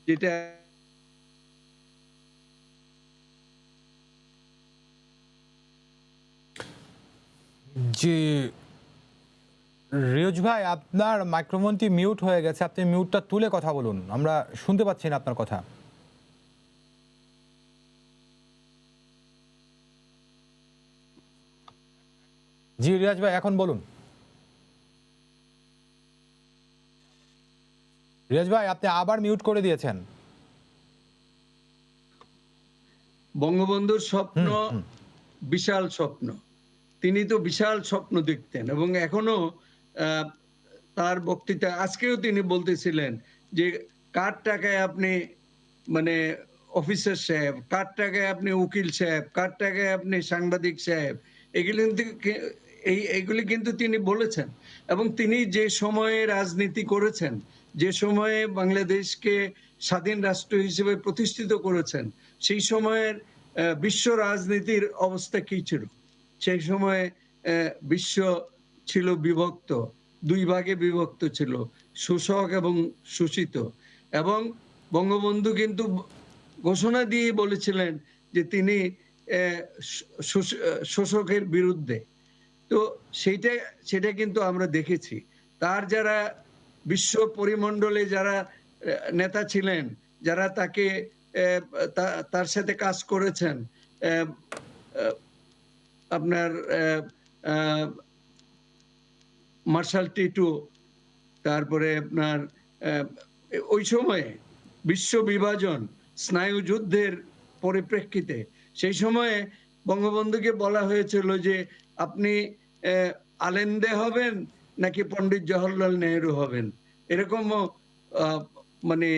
যেটা জি রিয়াজ ভাই, আপনার মাইক্রোফোনটি মিউট হয়ে গেছে, আপনি মিউটটা তুলে কথা বলুন, আমরা শুনতে পাচ্ছি না আপনার কথা। জি রিয়াজ ভাই, এখন বলুন। রিয়াজ ভাই, আপনি আবার মিউট করে দিয়েছেন। বঙ্গবন্ধুর স্বপ্ন বিশাল স্বপ্ন। তিনি তো বিশাল স্বপ্ন দেখতেন এবং এখনো তার বক্তৃতা, আজকেও তিনি বলতেছিলেন যে কার টাকায় আপনি মানে অফিসার সাহেব, কার টাকায় আপনি উকিল সাহেব, কার টাকায় আপনি সাংবাদিক সাহেব, এইগুলি কিন্তু তিনি বলেছেন। এবং তিনি যে সময়ে রাজনীতি করেছেন, যে সময়ে বাংলাদেশকে স্বাধীন রাষ্ট্র হিসেবে প্রতিষ্ঠিত করেছেন, সেই সময়ের বিশ্ব রাজনীতির অবস্থা কি ছিল? সেই সময়ে বিশ্ব ছিল বিভক্ত, দুই ভাগে বিভক্ত ছিল, শোষক এবং শোষিত। এবং বঙ্গবন্ধু কিন্তু ঘোষণা দিয়ে বলেছিলেন যে তিনি শোষকের বিরুদ্ধে। তো সেটা কিন্তু আমরা দেখেছি। তার যারা বিশ্ব পরিমণ্ডলে যারা নেতা ছিলেন, যারা তার সাথে কাজ করেছেন, আপনার মার্শাল টিটু, তারপরে আপনার ওই সময়ে বিশ্ব বিভাজন, স্নায়ু যুদ্ধের পরিপ্রেক্ষিতে সেই সময়ে বঙ্গবন্ধুকে বলা হয়েছিল যে আপনি আলেন্দে হবেন নাকি পণ্ডিত জওহরলাল নেহেরু হবেন, এরকমও মানে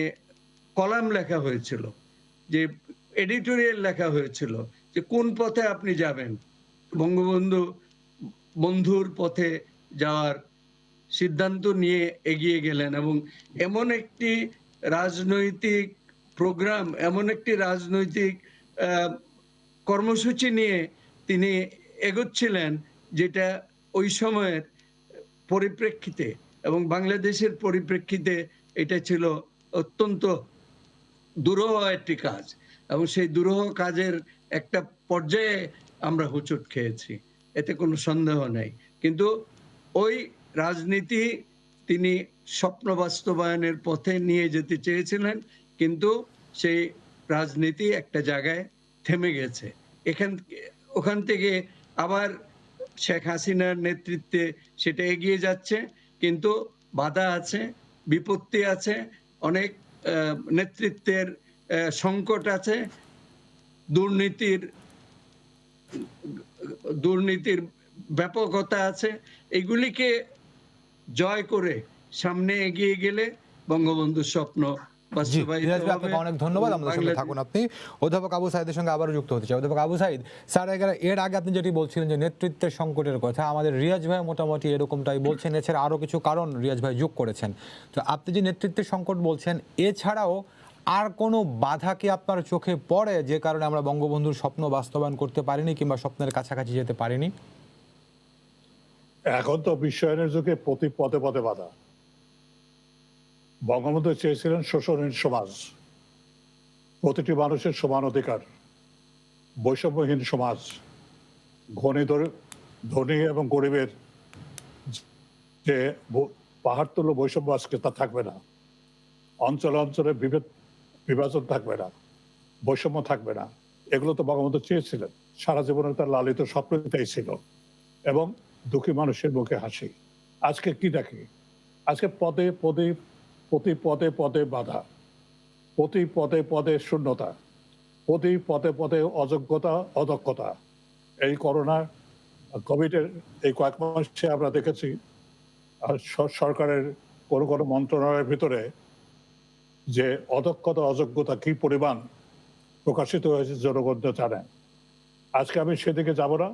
কলাম লেখা হয়েছিল, যে এডিটোরিয়াল লেখা হয়েছিল যে কোন পথে আপনি যাবেন। বঙ্গবন্ধু বন্ধুর পথে যাওয়ার সিদ্ধান্ত নিয়ে এগিয়ে গেলেন এবং এমন একটি রাজনৈতিক প্রোগ্রাম, এমন একটি রাজনৈতিক কর্মসূচি নিয়ে তিনি এগোচ্ছিলেন, যেটা ওই সময়ের পরিপ্রেক্ষিতে এবং বাংলাদেশের পরিপ্রেক্ষিতে এটা ছিল অত্যন্ত দুরূহ একটি কাজ। এবং সেই দুরূহ কাজের একটা পর্যায়ে আমরা হোঁচট খেয়েছি, এতে কোনো সন্দেহ নেই। কিন্তু ওই রাজনীতি তিনি স্বপ্ন বাস্তবায়নের পথে নিয়ে যেতে চেয়েছিলেন, কিন্তু সেই রাজনীতি একটা জায়গায় থেমে গেছে। ওখান থেকে আবার শেখ হাসিনার নেতৃত্বে সেটা এগিয়ে যাচ্ছে, কিন্তু বাধা আছে, বিপত্তি আছে, অনেক নেতৃত্বের সংকট আছে, দুর্নীতির ব্যাপকতা আছে। এগুলিকে জয় করে সামনে এগিয়ে গেলে বঙ্গবন্ধুর স্বপ্ন বাস্তবায়িত হবে। আপনাকে অনেক ধন্যবাদ, আমাদের সঙ্গে থাকুন আপনি। অধ্যাপক আবু সাইদের সঙ্গে আবারও যুক্ত হতে চাই। অধ্যাপক আবু সাইদ স্যার, এর আগে আপনি যেটি বলছিলেন যে নেতৃত্বের সংকটের কথা, আমাদের রিয়াজ ভাই মোটামুটি এরকমটাই বলছেন, এছাড়া আরও কিছু কারণ রিয়াজ ভাই যোগ করেছেন। তো আপনি যে নেতৃত্বের সংকট বলছেন, এছাড়াও আর কোনো বাধা কি আপনার চোখে পড়ে যে কারণে আমরা বঙ্গবন্ধুর স্বপ্ন বাস্তবায়ন করতে পারিনি কিংবা স্বপ্নের কাছাকাছি যেতে পারিনি? এখন তো বিশ্বায়নের যুগে প্রতি পদে পদে বাধা। বঙ্গবন্ধু চেয়েছিলেন শোষণহীন সমাজ, প্রতিটি মানুষের সমান অধিকার, বৈষম্যহীন সমাজ, ধনী এবং গরিবের যে পাহাড় তুল্য বৈষম্য আজকে তা থাকবে না। অঞ্চলে অঞ্চলে বিভাজন থাকবে না, বৈষম্য থাকবে না। এগুলো তো বঙ্গবন্ধু চেয়েছিলেন। সারা জীবনে তার লালিত স্বপ্নটাই ছিল। এবং দুঃখী মানুষের মুখে হাসি। আজকে কি দেখি? আজকে প্রতি পদে পদে বাধা, প্রতি পদে পদে শূন্যতা, প্রতি পদে পদে অযোগ্যতা, অদক্ষতা। এই করোনা কোভিডের এই কয়েক মাসে আমরা দেখেছি সরকারের কোনো কোনো মন্ত্রণালয়ের ভিতরে যে অদক্ষতা, অযোগ্যতা কি পরিমাণ প্রকাশিত হয়েছে জনগণ জানেন। আজকে আমি সেদিকে যাব না।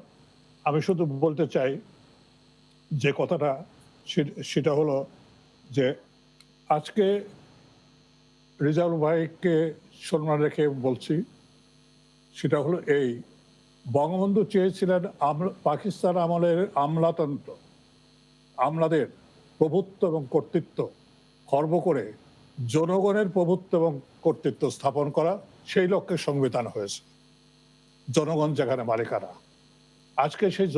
আমি শুধু বলতে চাই যে কথাটা, সেটা হলো যে আজকে রিজাল ভাইকে সম্মান রেখে বলছি, সেটা হলো এই, বঙ্গবন্ধু চেয়েছিলেন পাকিস্তান আমলের আমলাতন্ত্র, আমলাদের প্রভুত্ব এবং কর্তৃত্ব খর্ব করে জনগণের প্রভুত্ব এবং কর্তৃত্ব স্থাপন করা। সেই লক্ষ্যে সংবিধান হয়েছে। জনগণ যেখানে মালিকানা, আজকে সেই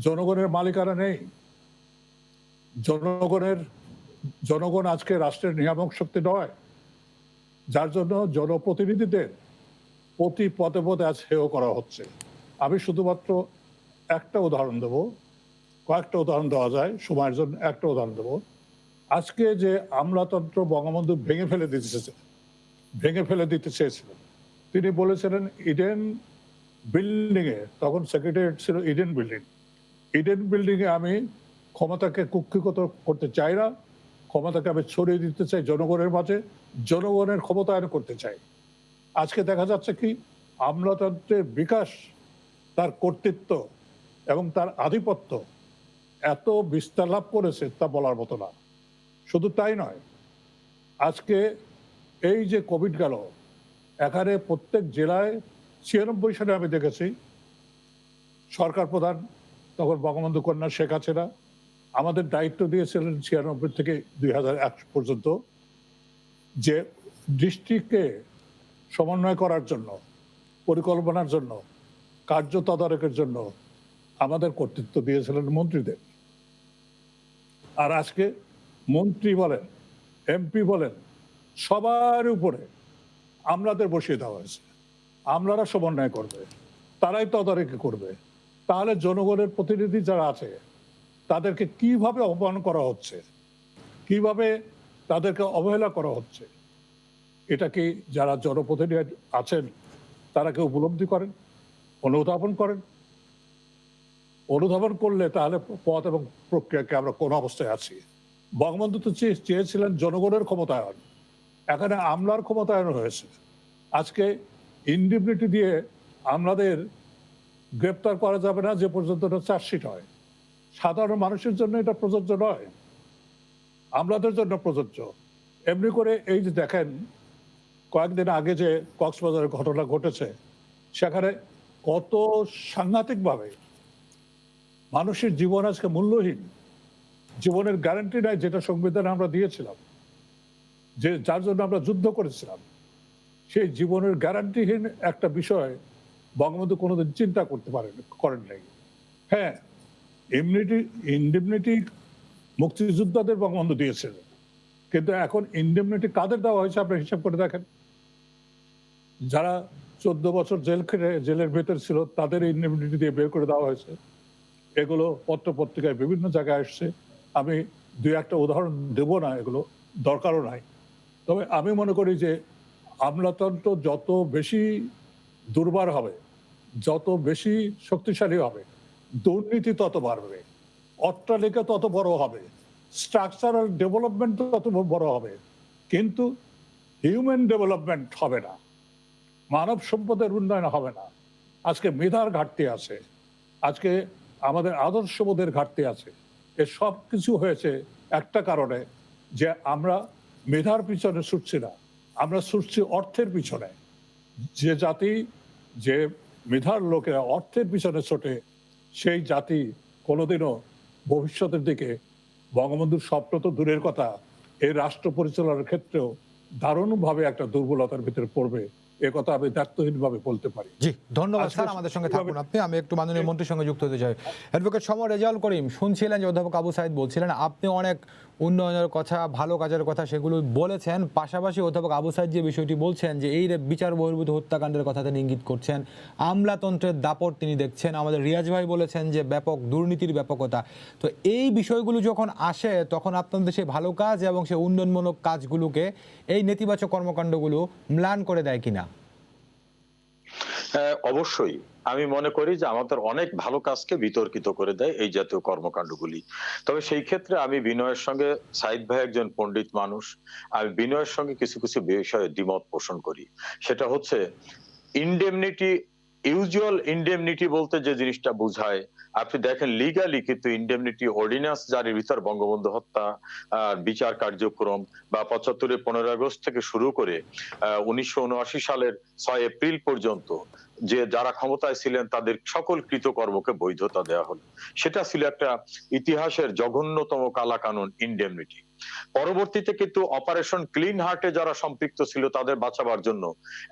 জনগণের মালিকানা নেই। জনগণ আজকে রাষ্ট্রের নিয়ামক শক্তি নয়, যার জন্য জনপ্রতিনিধিদের প্রতি পদে পদে আজ হেয় করা হচ্ছে। আমি শুধুমাত্র একটা উদাহরণ দেব, কয়েকটা উদাহরণ দেওয়া যায়, সময়ের জন্য একটা উদাহরণ দেব। আজকে যে আমলাতন্ত্র বঙ্গবন্ধু ভেঙে ফেলে দিতে চেয়েছিলেন, তিনি বলেছিলেন ইডেন বিল্ডিং এ, তখন সেক্রেটারিয়েট ছিল ইডেন বিল্ডিং এ আমি ক্ষমতাকে কুক্ষিগত করতে চাই না, ক্ষমতাকে আমি ছড়িয়ে দিতে চাই জনগণের মাঝে, জনগণের ক্ষমতায়ন করতে চাই। আজকে দেখা যাচ্ছে কি, আমলাতন্ত্রের বিকাশ, তার কর্তৃত্ব এবং তার আধিপত্য এত বিস্তার লাভ করেছে তা বলার মতো না। শুধু তাই নয়, আজকে এই যে কোভিড গেল, এখানে প্রত্যেক জেলায় 96 সালে আমি দেখেছি সরকার প্রধান তখন বঙ্গবন্ধু কন্যা শেখ হাসিনা আমাদের দায়িত্ব দিয়েছিলেন 96 থেকে 2001 পর্যন্ত, যে ডিস্ট্রিক্টকে সমন্বয় করার জন্য, পরিকল্পনার জন্য, কার্য তদারকের জন্য আমাদের কর্তৃত্ব দিয়েছিলেন মন্ত্রীদের। আর আজকে মন্ত্রী বলেন, এমপি বলেন, সবার উপরে আমলাদের বসিয়ে দেওয়া হয়েছে। আমলারা সমন্বয় করবে, তারাই তদারকি করবে। তাহলে জনগণের প্রতিনিধি যারা আছে তাদেরকে কিভাবে অপমান করা হচ্ছে, কিভাবে তাদেরকে অবহেলা করা হচ্ছে, এটা কি যারা জনপ্রতিনিধি আছেন তারা কি উপলব্ধি করেন, অনুধাবন করেন? অনুধাবন করলে তাহলে পথ এবং প্রক্রিয়াকে আমরা কোন অবস্থায় আছি। বঙ্গবন্ধু তো চেয়েছিলেন জনগণের ক্ষমতায়ন, এখানে আমলার ক্ষমতায়ন হয়েছে। আজকে ইনডিমনিটি দিয়ে আমলাদের গ্রেপ্তার করা যাবে না যে পর্যন্ত এটা চার্জশিট হয়। সাধারণ মানুষের জন্য এটা প্রযোজ্য নয়, আমলাদের জন্য প্রযোজ্য। এমনি করে এই যে দেখেন কয়েকদিন আগে যে কক্সবাজারের ঘটনা ঘটেছে, সেখানে কত সাংঘাতিকভাবে মানুষের জীবন আজকে মূল্যহীন, জীবনের গ্যারান্টি নাই যেটা সংবিধানে আমরা দিয়েছিলাম, যে যার জন্য আমরা যুদ্ধ করেছিলাম, সেই জীবনের গ্যারান্টিহীন একটা বিষয় বঙ্গবন্ধু কোনোদিন চিন্তা করেন নাই। হ্যাঁ, ইনডেমনিটি মুক্তিযোদ্ধাদের বঙ্গবন্ধু দিয়েছিলেন, কিন্তু এখন ইনডেমনিটি কাদের দেওয়া হয়েছে আপনি হিসাব করে দেখেন। যারা 14 বছর জেলের ভেতর ছিল তাদের ইনডেমনিটি দিয়ে বের করে দেওয়া হয়েছে। এগুলো পত্র পত্রিকায় বিভিন্ন জায়গায় আসছে। আমি দুই একটা উদাহরণ দেব না, এগুলো দরকারও নাই। তবে আমি মনে করি যে আমলাতন্ত্র যত বেশি দুর্বার হবে, যত বেশি শক্তিশালী হবে, দুর্নীতি তত বাড়বে, অট্টালিকা তত বড় হবে, স্ট্রাকচারাল ডেভেলপমেন্ট তত বড় হবে, কিন্তু হিউম্যান ডেভেলপমেন্ট হবে না, মানব সম্পদের উন্নয়ন হবে না। আজকে মেধার ঘাটতি আছে, আজকে আমাদের আদর্শবোধের ঘাটতি আছে। এ সব কিছু হয়েছে একটা কারণে, যে আমরা মেধার পিছনে ছুটছি না, আমরা ছুটছি অর্থের পিছনে। যে জাতি, যে মেধার লোকেরা অর্থের পিছনে ছোটে, সেই জাতি কোনোদিনও ভবিষ্যতের দিকে, বঙ্গবন্ধুর স্বপ্ন তো দূরের কথা, এই রাষ্ট্র পরিচালনার ক্ষেত্রেও দারুণভাবে একটা দুর্বলতার ভিতরে পড়বে, একথা আমি দায়িত্বহীনভাবে বলতে পারি। জি, ধন্যবাদ আজকে স্যার, আমাদের সঙ্গে থাকুন আপনি। আমি একটু মাননীয় মন্ত্রীর সঙ্গে যুক্ত হতে চাই। অ্যাডভোকেট সমর রেজাউল করিম, শুনছিলেন যে অধ্যাপক আবু সাইদ বলছিলেন, আপনি অনেক উন্নয়নের কথা, ভালো কাজের কথা সেগুলো বলেছেন। পাশাপাশি অধ্যাপক আবু সাইদ যে বিষয়টি বলছেন যে এই বিচার বহির্ভূত হত্যাকাণ্ডের কথা তিনি ইঙ্গিত করছেন, আমলাতন্ত্রের দাপট তিনি দেখছেন। আমাদের রিয়াজ ভাই বলেছেন যে ব্যাপক দুর্নীতির ব্যাপকতা। তো এই বিষয়গুলো যখন আসে তখন আপনাদের সেই ভালো কাজ এবং সেই উন্নয়নমূলক কাজগুলোকে এই নেতিবাচক কর্মকাণ্ডগুলো ম্লান করে দেয় কিনা? হ্যাঁ, অবশ্যই আমি মনে করি যে আমাদের অনেক ভালো কাজকে বিতর্কিত করে দেয় এই জাতীয় কর্মকাণ্ডগুলি। তবে সেই ক্ষেত্রে আমি বিনয়ের সঙ্গে, সাইদ ভাই একজন পণ্ডিত মানুষ, আমি বিনয়ের সঙ্গে কিছু কিছু বিষয়ে দ্বিমত পোষণ করি। সেটা হচ্ছে ইনডেমনিটি, ইউজুয়াল ইনডেমনিটি বলতে যে জিনিসটা বোঝায়, আপনি দেখেন লিগালি কিন্তু ইনডেমনিটি অর্ডিন্যান্স জারির ভিতর বঙ্গবন্ধু হত্যা বিচার কার্যক্রম বা ৭৫ 15 আগস্ট থেকে শুরু করে ১৯৭৯ সালের ৬ এপ্রিল পর্যন্ত যে যারা ক্ষমতায় ছিলেন তাদের সকল কৃতকর্মকে বৈধতা দেওয়া হলো। সেটা ছিল একটা ইতিহাসের জঘন্যতম কালাকানুন ইনডেমনিটি। পরবর্তীতে কিন্তু অপারেশন ক্লিন হার্টে যারা সম্পৃক্ত ছিল তাদের বাঁচাবার জন্য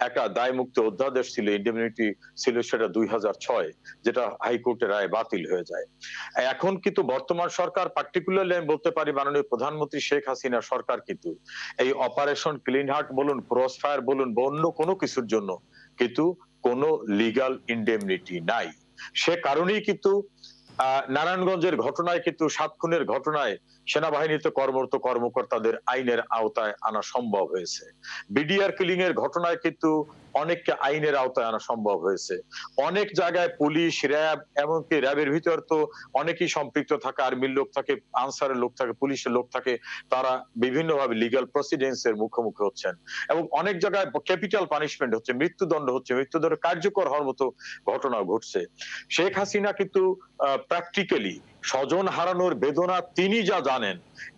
একটা দায়মুক্ত অধ্যাদেশ ছিল, ইনডেমনিটি ছিল, সেটা ২০০৬, যেটা হাইকোর্টের রায় বাতিল হয়ে যায়। এখন কিন্তু বর্তমান সরকার, পার্টিকুলারলি আমি বলতে পারি মাননীয় প্রধানমন্ত্রী শেখ হাসিনা সরকার কিন্তু এই অপারেশন ক্লিন হার্ট বলুন, ক্রস ফায়ার বলুন বা অন্য কোনো কিছুর জন্য কিন্তু কোনো লিগাল ইনডেমনিটি নাই। সে কারণেই কিন্তু নারায়ণগঞ্জের ঘটনায় কিন্তু ৭ খুনের ঘটনায় সেনাবাহিনীতে কর্মরত কর্মকর্তাদের আইনের আওতায় আনা সম্ভব হয়েছে। বিডিআর কিলিং এর ঘটনায় কিন্তু অনেককে আইনের আওতায় আনা সম্ভব হয়েছে। অনেক জায়গায় পুলিশ, র্যাব, এমনকি র্যাবের ভিতর তো অনেকেই সম্পৃক্ত থাকে, আর্মির লোক থাকে, আনসারের লোক থাকে, পুলিশের লোক থাকে, তারা বিভিন্নভাবে লিগ্যাল প্রসিডেন্স এর মুখোমুখি হচ্ছেন এবং অনেক জায়গায় ক্যাপিটাল পানিশমেন্ট হচ্ছে, মৃত্যুদণ্ড হচ্ছে, মৃত্যুদণ্ড কার্যকর হওয়ার মতো ঘটনা ঘটছে। শেখ হাসিনা কিন্তু প্র্যাকটিক্যালি স্বজন হারানোর বেদনা তিনি যা জানেন,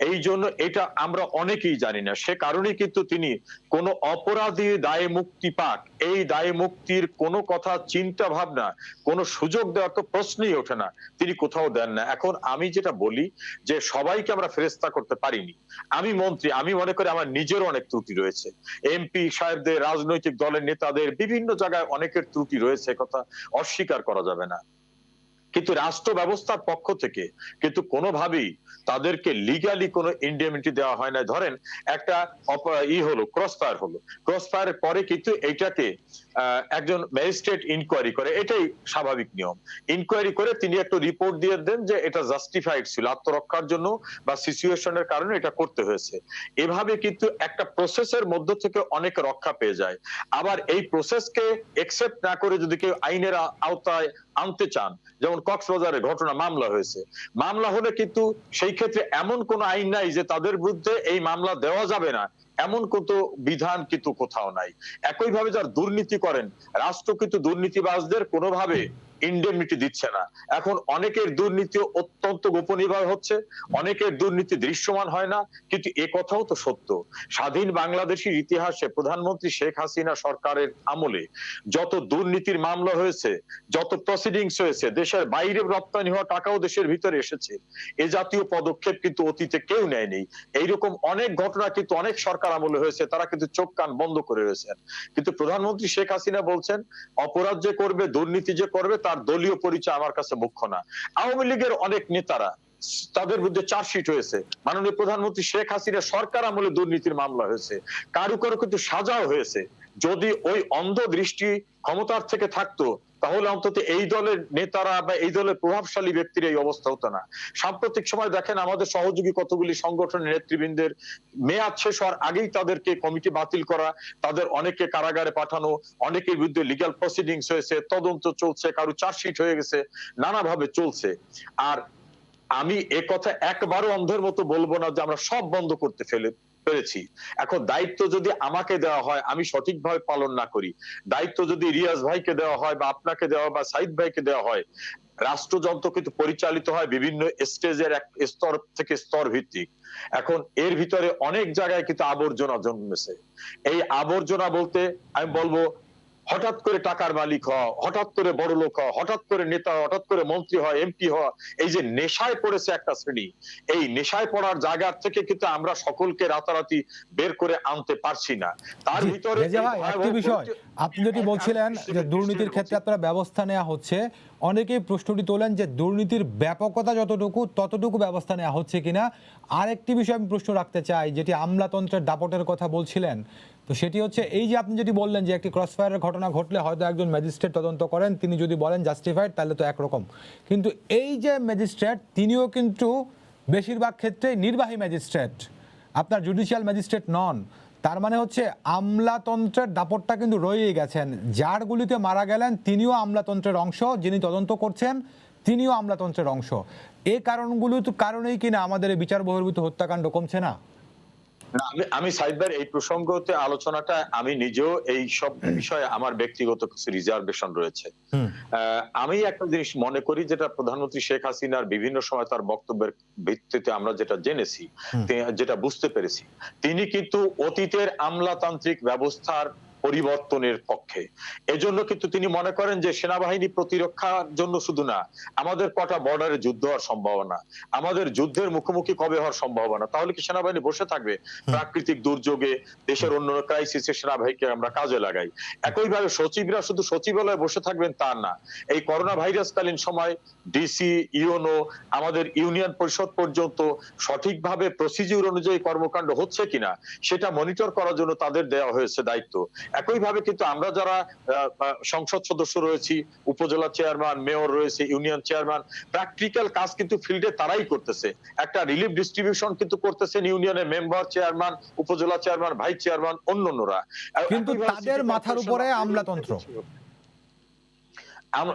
এই জন্য এটা আমরা অনেকেই জানি না। সে কারণেই কিন্তু তিনি কোন অপরাধী দায়ে মুক্তি পাক, এই দায়ে মুক্তির কোন কথা, চিন্তা ভাবনা, কোন সুযোগ দেওয়ার তো প্রশ্নই ওঠে না, তিনি কোথাও দেন না। এখন আমি যেটা বলি যে সবাইকে আমরা ফেরেস্তা করতে পারিনি। আমি মন্ত্রী, আমি মনে করি আমার নিজের অনেক ত্রুটি রয়েছে, এমপি সাহেবদের, রাজনৈতিক দলের নেতাদের বিভিন্ন জায়গায় অনেকের ত্রুটি রয়েছে, কথা অস্বীকার করা যাবে না। কিন্তু রাষ্ট্র ব্যবস্থার পক্ষ থেকে কিন্তু কোনোভাবেই তাদেরকে লিগালি কোনো ইনডেমনিটি দেওয়া হয় না। ধরেন একটা হলো, ক্রস ফায়ার হলো, ক্রস ফায়ারের পরে কিন্তু এইটাকে একজন ম্যাজিস্ট্রেট ইনকোয়ারি করে, এটাই স্বাভাবিক নিয়ম। ইনকোয়ারি করে তিনি একটা রিপোর্ট দিয়ে দেন যে এটা জাস্টিফাইড ছিল, আত্মরক্ষার জন্য বা সিচুয়েশনের কারণে এটা করতে হয়েছে। এভাবে কিন্তু একটা প্রসেসের মধ্য থেকে অনেক রক্ষা পেয়ে যায়। আবার এই প্রসেসকে একসেপ্ট না করে যদি কেউ আইনের আওতায় আনতে চান, যেমন কক্সবাজারের ঘটনা, মামলা হয়েছে, মামলা হলে কিন্তু সেই ক্ষেত্রে এমন কোন আইন নাই যে তাদের বিরুদ্ধে এই মামলা দেওয়া যাবে না, এমন কত বিধান কিন্তু কোথাও নাই। একইভাবে যারা দুর্নীতি করেন, রাষ্ট্র কিন্তু দুর্নীতিবাজদের কোনোভাবে ইনডেমনিটি দিচ্ছে না। এখন অনেকের দুর্নীতি অত্যন্ত গোপনীয়ভাবে হচ্ছে, অনেকের দুর্নীতি দৃশ্যমান হয় না, কিন্তু এ কথাও তো সত্য, স্বাধীন বাংলাদেশের ইতিহাসে প্রধানমন্ত্রী শেখ হাসিনা সরকারের আমলে যত দুর্নীতির মামলা হয়েছে, যত প্রসিডিংস হয়েছে, দেশের বাইরে রপ্তানি হওয়া টাকাও দেশের ভিতরে এসেছে, এ জাতীয় পদক্ষেপ কিন্তু অতীতে কেউ নেয়নি। এইরকম অনেক ঘটনা কিন্তু অনেক সরকার আমলে হয়েছে, তারা কিন্তু চোখ কান বন্ধ করে রয়েছেন। কিন্তু প্রধানমন্ত্রী শেখ হাসিনা বলছেন অপরাধ যে করবে, দুর্নীতি যে করবে, তার দলীয় পরিচয় আমার কাছে মুখ্য না। আওয়ামী লীগের অনেক নেতারা, তাদের বিরুদ্ধে চার্জশিট হয়েছে, মাননীয় প্রধানমন্ত্রী শেখ হাসিনা সরকার আমলে দুর্নীতির মামলা হয়েছে, কারো কারো কিন্তু সাজাও হয়েছে। যদি ওই অন্ধ দৃষ্টি ক্ষমতার থেকে থাকতো তাহলে অন্তত এই দলের নেতারা বা এই দলের প্রভাবশালী ব্যক্তির এই অবস্থা হতো না। সাম্প্রতিক সময় দেখেন আমাদের সহযোগী কতগুলি সংগঠনের নেতৃবৃন্দের মেয়াদ শেষ হওয়ার আগেই তাদেরকে কমিটি বাতিল করা, তাদের অনেকে কারাগারে পাঠানো, অনেকের বিরুদ্ধে লিগ্যাল প্রসিডিংস হয়েছে, তদন্ত চলছে, কারো চার্জশিট হয়ে গেছে, নানাভাবে চলছে। আর আমি এ কথা একবারও অন্ধের মতো বলবো না যে আমরা সব বন্ধ করতে পেরেছি। এখন দায়িত্ব যদি আমাকে দেওয়া হয়, আমি সঠিকভাবে পালন না করি, দায়িত্ব যদি রিয়াজ ভাইকে দেওয়া হয় বা আপনাকে দেওয়া বা সাইদ ভাইকে দেওয়া হয়, রাষ্ট্রযন্ত্র কিন্তু পরিচালিত হয় বিভিন্ন স্টেজের, এক স্তর থেকে স্তর ভিত্তিক। এখন এর ভিতরে অনেক জায়গায় কিন্তু আবর্জনা জন্মেছে। এই আবর্জনা বলতে আমি বলবো হঠাৎ করে টাকার মালিক হওয়া, হঠাৎ করে বড় লোক হওয়া, হঠাৎ করে নেতা, হঠাৎ করে মন্ত্রী হওয়া, এমপি হওয়া, এই যে নেশায় পড়েছে একটা শ্রেণী, এই নেশায় পড়ার জায়গা থেকে কিন্তু আমরা সকলকে রাতারাতি বের করে আনতে পারছি না। তার জি, ভিতরে রেজা ভাই, একটি বিষয় আপনি যেটি বলছিলেন যে দুর্নীতির ক্ষেত্রে আপনারা ব্যবস্থা নেওয়া হচ্ছে, অনেকেই প্রশ্নটি তোলেন যে দুর্নীতির ব্যাপকতা যতটুকু ততটুকু ব্যবস্থা নেওয়া হচ্ছে কিনা। আরেকটি বিষয় আমি প্রশ্ন রাখতে চাই, যেটি আমলাতন্ত্রের দাপটের কথা বলছিলেন, তো সেটি হচ্ছে এই যে আপনি যেটি বললেন যে একটি ক্রসফায়ারের ঘটনা ঘটলে হয়তো একজন ম্যাজিস্ট্রেট তদন্ত করেন, তিনি যদি বলেন জাস্টিফাইড তাহলে তো একরকম, কিন্তু এই যে ম্যাজিস্ট্রেট তিনিও কিন্তু বেশিরভাগ ক্ষেত্রে নির্বাহী ম্যাজিস্ট্রেট, আপনার জুডিশিয়াল ম্যাজিস্ট্রেট নন। তার মানে হচ্ছে আমলাতন্ত্রের দাপটটা কিন্তু রয়েই গেছেন, যার গুলিতে মারা গেলেন তিনিও আমলাতন্ত্রের অংশ, যিনি তদন্ত করছেন তিনিও আমলাতন্ত্রের অংশ। এই কারণেই কিনা আমাদের এই বিচার বহির্ভূত হত্যাকাণ্ড কমছে না। না, আমি সাইদ ভাইয়ের এই প্রসঙ্গতে আলোচনাটা, আমি নিজেও এই সব বিষয়ে আমার ব্যক্তিগত কিছু রিজার্ভেশন রয়েছে। আমি একটা জিনিস মনে করি, যেটা প্রধানমন্ত্রী শেখ হাসিনার বিভিন্ন সময় তার বক্তব্যের ভিত্তিতে আমরা যেটা জেনেছি, যেটা বুঝতে পেরেছি, তিনি কিন্তু অতীতের আমলাতান্ত্রিক ব্যবস্থার পরিবর্তনের পক্ষে। এজন্য কিন্তু তিনি মনে করেন যে সেনাবাহিনী প্রতিরক্ষার জন্য শুধু না, আমাদের কটা বর্ডারে যুদ্ধ হওয়ার সম্ভাবনা, আমাদের যুদ্ধের মুখোমুখি কবে হওয়ার সম্ভাবনা, তাহলে কি সেনাবাহিনী বসে থাকবে? প্রাকৃতিক দুর্যোগে, দেশের অন্য ক্রাইসিসে সেনাবাহিনীকে আমরা কাজে লাগাই। একইভাবে সচিবরা শুধু সচিবালয়ে বসে থাকবেন তা না, এই করোনা ভাইরাসকালীন সময় ডিসি, ইউনো, আমাদের ইউনিয়ন পরিষদ পর্যন্ত সঠিকভাবে প্রসিডিউর অনুযায়ী কর্মকাণ্ড হচ্ছে কিনা সেটা মনিটর করার জন্য তাদের দেওয়া হয়েছে দায়িত্ব। একইভাবে কিন্তু আমরা যারা সংসদ সদস্য রয়েছি, উপজেলা চেয়ারম্যান, মেয়র রয়েছে, ইউনিয়ন চেয়ারম্যান, প্র্যাকটিক্যাল কাজ কিন্তু ফিল্ডে তারাই করতেছে। একটা রিলিফ ডিস্ট্রিবিউশন কিন্তু করতেছেন ইউনিয়নের মেম্বার, চেয়ারম্যান, উপজেলা চেয়ারম্যান, ভাইস চেয়ারম্যান, অন্যান্যরা। কিন্তু তাদের মাথার উপরে আমলাতন্ত্র।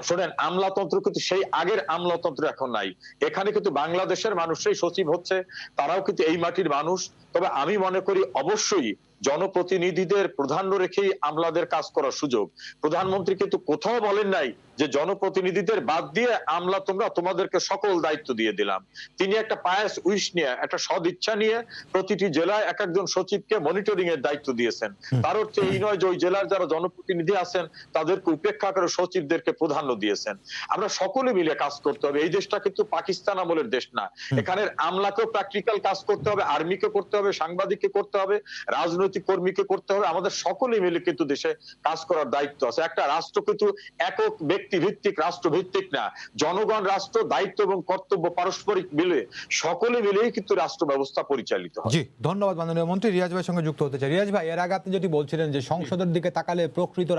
শোনেন, আমলাতন্ত্র কিন্তু সেই আগের আমলাতন্ত্র এখন নাই। এখানে কিন্তু বাংলাদেশের মানুষরাই সচিব হচ্ছে, তারাও কিন্তু এই মাটির মানুষ। তবে আমি মনে করি অবশ্যই জনপ্রতিনিধিদের প্রাধান্য রেখেই আমলাদের কাজ করার সুযোগ। প্রধানমন্ত্রী কিন্তু কোথাও বলেন নাই যে জনপ্রতিনিধিদের বাদ দিয়ে আমলা তোমাদেরকে সকল দায়িত্ব দিয়ে দিলাম। তিনি একটা পায়াস উইশ নিয়ে, একটা সদ ইচ্ছা নিয়ে প্রতিটি জেলায় এক একজন সচিবকে মনিটরিং এর দায়িত্ব দিয়েছেন। তার অর্থ এই নয় যে ওই জেলার যারা জনপ্রতিনিধি আছেন তাদেরকে উপেক্ষা করে সচিবদেরকে প্রাধান্য দিয়েছেন। আমরা সকলে মিলে কাজ করতে হবে। এই দেশটা কিন্তু পাকিস্তান আমলের দেশ না। এখানের আমলাকেও প্র্যাকটিক্যাল কাজ করতে হবে, আর্মিকে করতে হবে, সাংবাদিককে করতে হবে, রাজনৈতিক কর্মীকে করতে হবে। আমাদের সকলে মিলে কিন্তু দেশে কাজ করার দায়িত্ব আছে। একটা রাষ্ট্র কিন্তু একক ব্যক্তি ভিত্তিক, রাষ্ট্র ভিত্তিক না। জনগণ রাষ্ট্র, দায়িত্ব এবং কর্তব্য পারস্পরিক মিলে সকলে মিলেই কিন্তু রাষ্ট্র ব্যবস্থা পরিচালিত হয়। জি, ধন্যবাদ মাননীয় মন্ত্রী। রিয়াজ ভাইয়ের সঙ্গে যুক্ত হতে চাই। রিয়াজ ভাই, এর আগে আপনি যেটি বলছিলেন যে সংসদের দিকে তাকালে প্রকৃত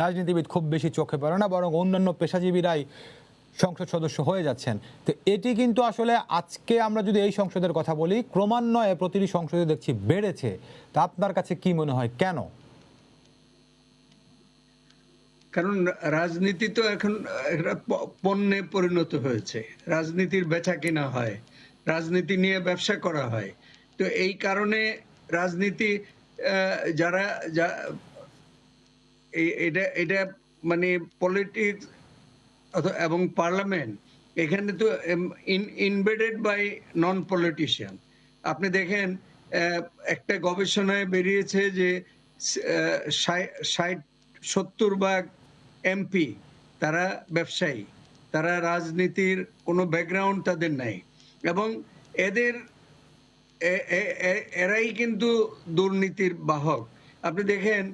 রাজনীতিবিদ খুব বেশি চোখে পড়ে না, বরং অন্যান্য পেশাজীবীরাই সংসদ সদস্য হয়ে যাচ্ছেন, তো এটি কিন্তু আসলে আজকে আমরা যদি এই সংসদের কথা বলি, ক্রমান্বয়ে প্রতিটি সংসদে দেখছি বেড়েছে। তা আপনার কাছে কি মনে হয়, কেন? কারণ রাজনীতি তো এখন একটা পণ্যে পরিণত হয়েছে। রাজনীতির বেচা কিনা হয়, রাজনীতি নিয়ে ব্যবসা করা হয়। তো এই কারণে রাজনীতি যারা এটা মানে পলিটিক্স এবং পার্লামেন্ট, এখানে তো ইনভেডেড বাই নন পলিটিশিয়ান। আপনি দেখেন একটা গবেষণায় বেরিয়েছে যে 60-70% এমপি তারা ব্যবসায়ী, তারা রাজনীতির কোনো ব্যাকগ্রাউন্ড তাদের নাই, এবং এরাই কিন্তু দুর্নীতির বাহক। আপনি দেখেন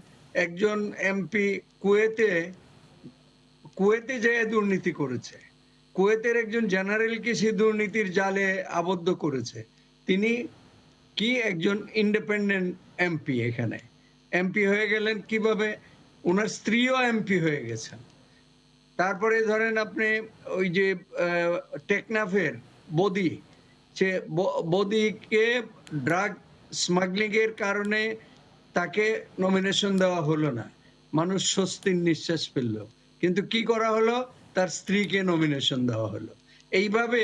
একজন এমপি কুয়েতে যেয়ে দুর্নীতি করেছে, কুয়েতের একজন জেনারেলকে সে দুর্নীতির জালে আবদ্ধ করেছে। তিনি কি একজন ইন্ডিপেন্ডেন্ট এমপি, এখানে এমপি হয়ে গেলেন কিভাবে? ওনার স্ত্রীও এমপি হয়ে গেছেন। তারপরে ধরেন আপনি ওই যে টেকনাফের বদি, সে বদিকে ড্রাগ স্মাগলিং এর কারণে তাকে নমিনেশন দেওয়া হলো না, মানুষ স্বস্তির নিঃশ্বাস ফেললো, কিন্তু কি করা হলো? তার স্ত্রীকে নমিনেশন দেওয়া হলো। এইভাবে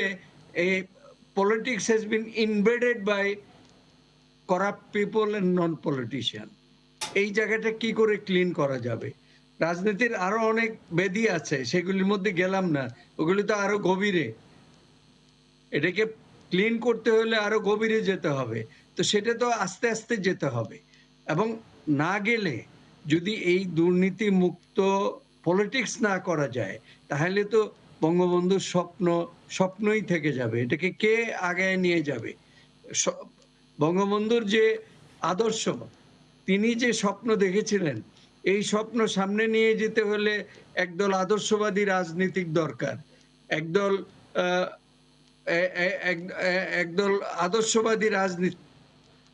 এই politics has been invaded by corrupt people and non politician. এই জায়গাটা কি করে ক্লিন করা যাবে? রাজনীতির আরো অনেক বেদি আছে, সেগুলির মধ্যে গেলাম না, ওগুলি তো আরো গভীরে। এটাকে ক্লিন করতে হলে আরো গভীরে যেতে হবে। তো সেটা তো আস্তে আস্তে যেতে হবে, এবং না গেলে যদি এই দুর্নীতি মুক্ত পলিটিক্স না করা যায়, তাহলে তো বঙ্গবন্ধুর স্বপ্নই থেকে যাবে। এটাকে কে আগায় নিয়ে যাবে? বঙ্গবন্ধুর যে আদর্শ, তিনি যে স্বপ্ন দেখেছিলেন, এই স্বপ্ন সামনে নিয়ে যেতে হলে একদল আদর্শবাদী রাজনীতিক দরকার। একদল একদল আদর্শবাদী রাজনীতি।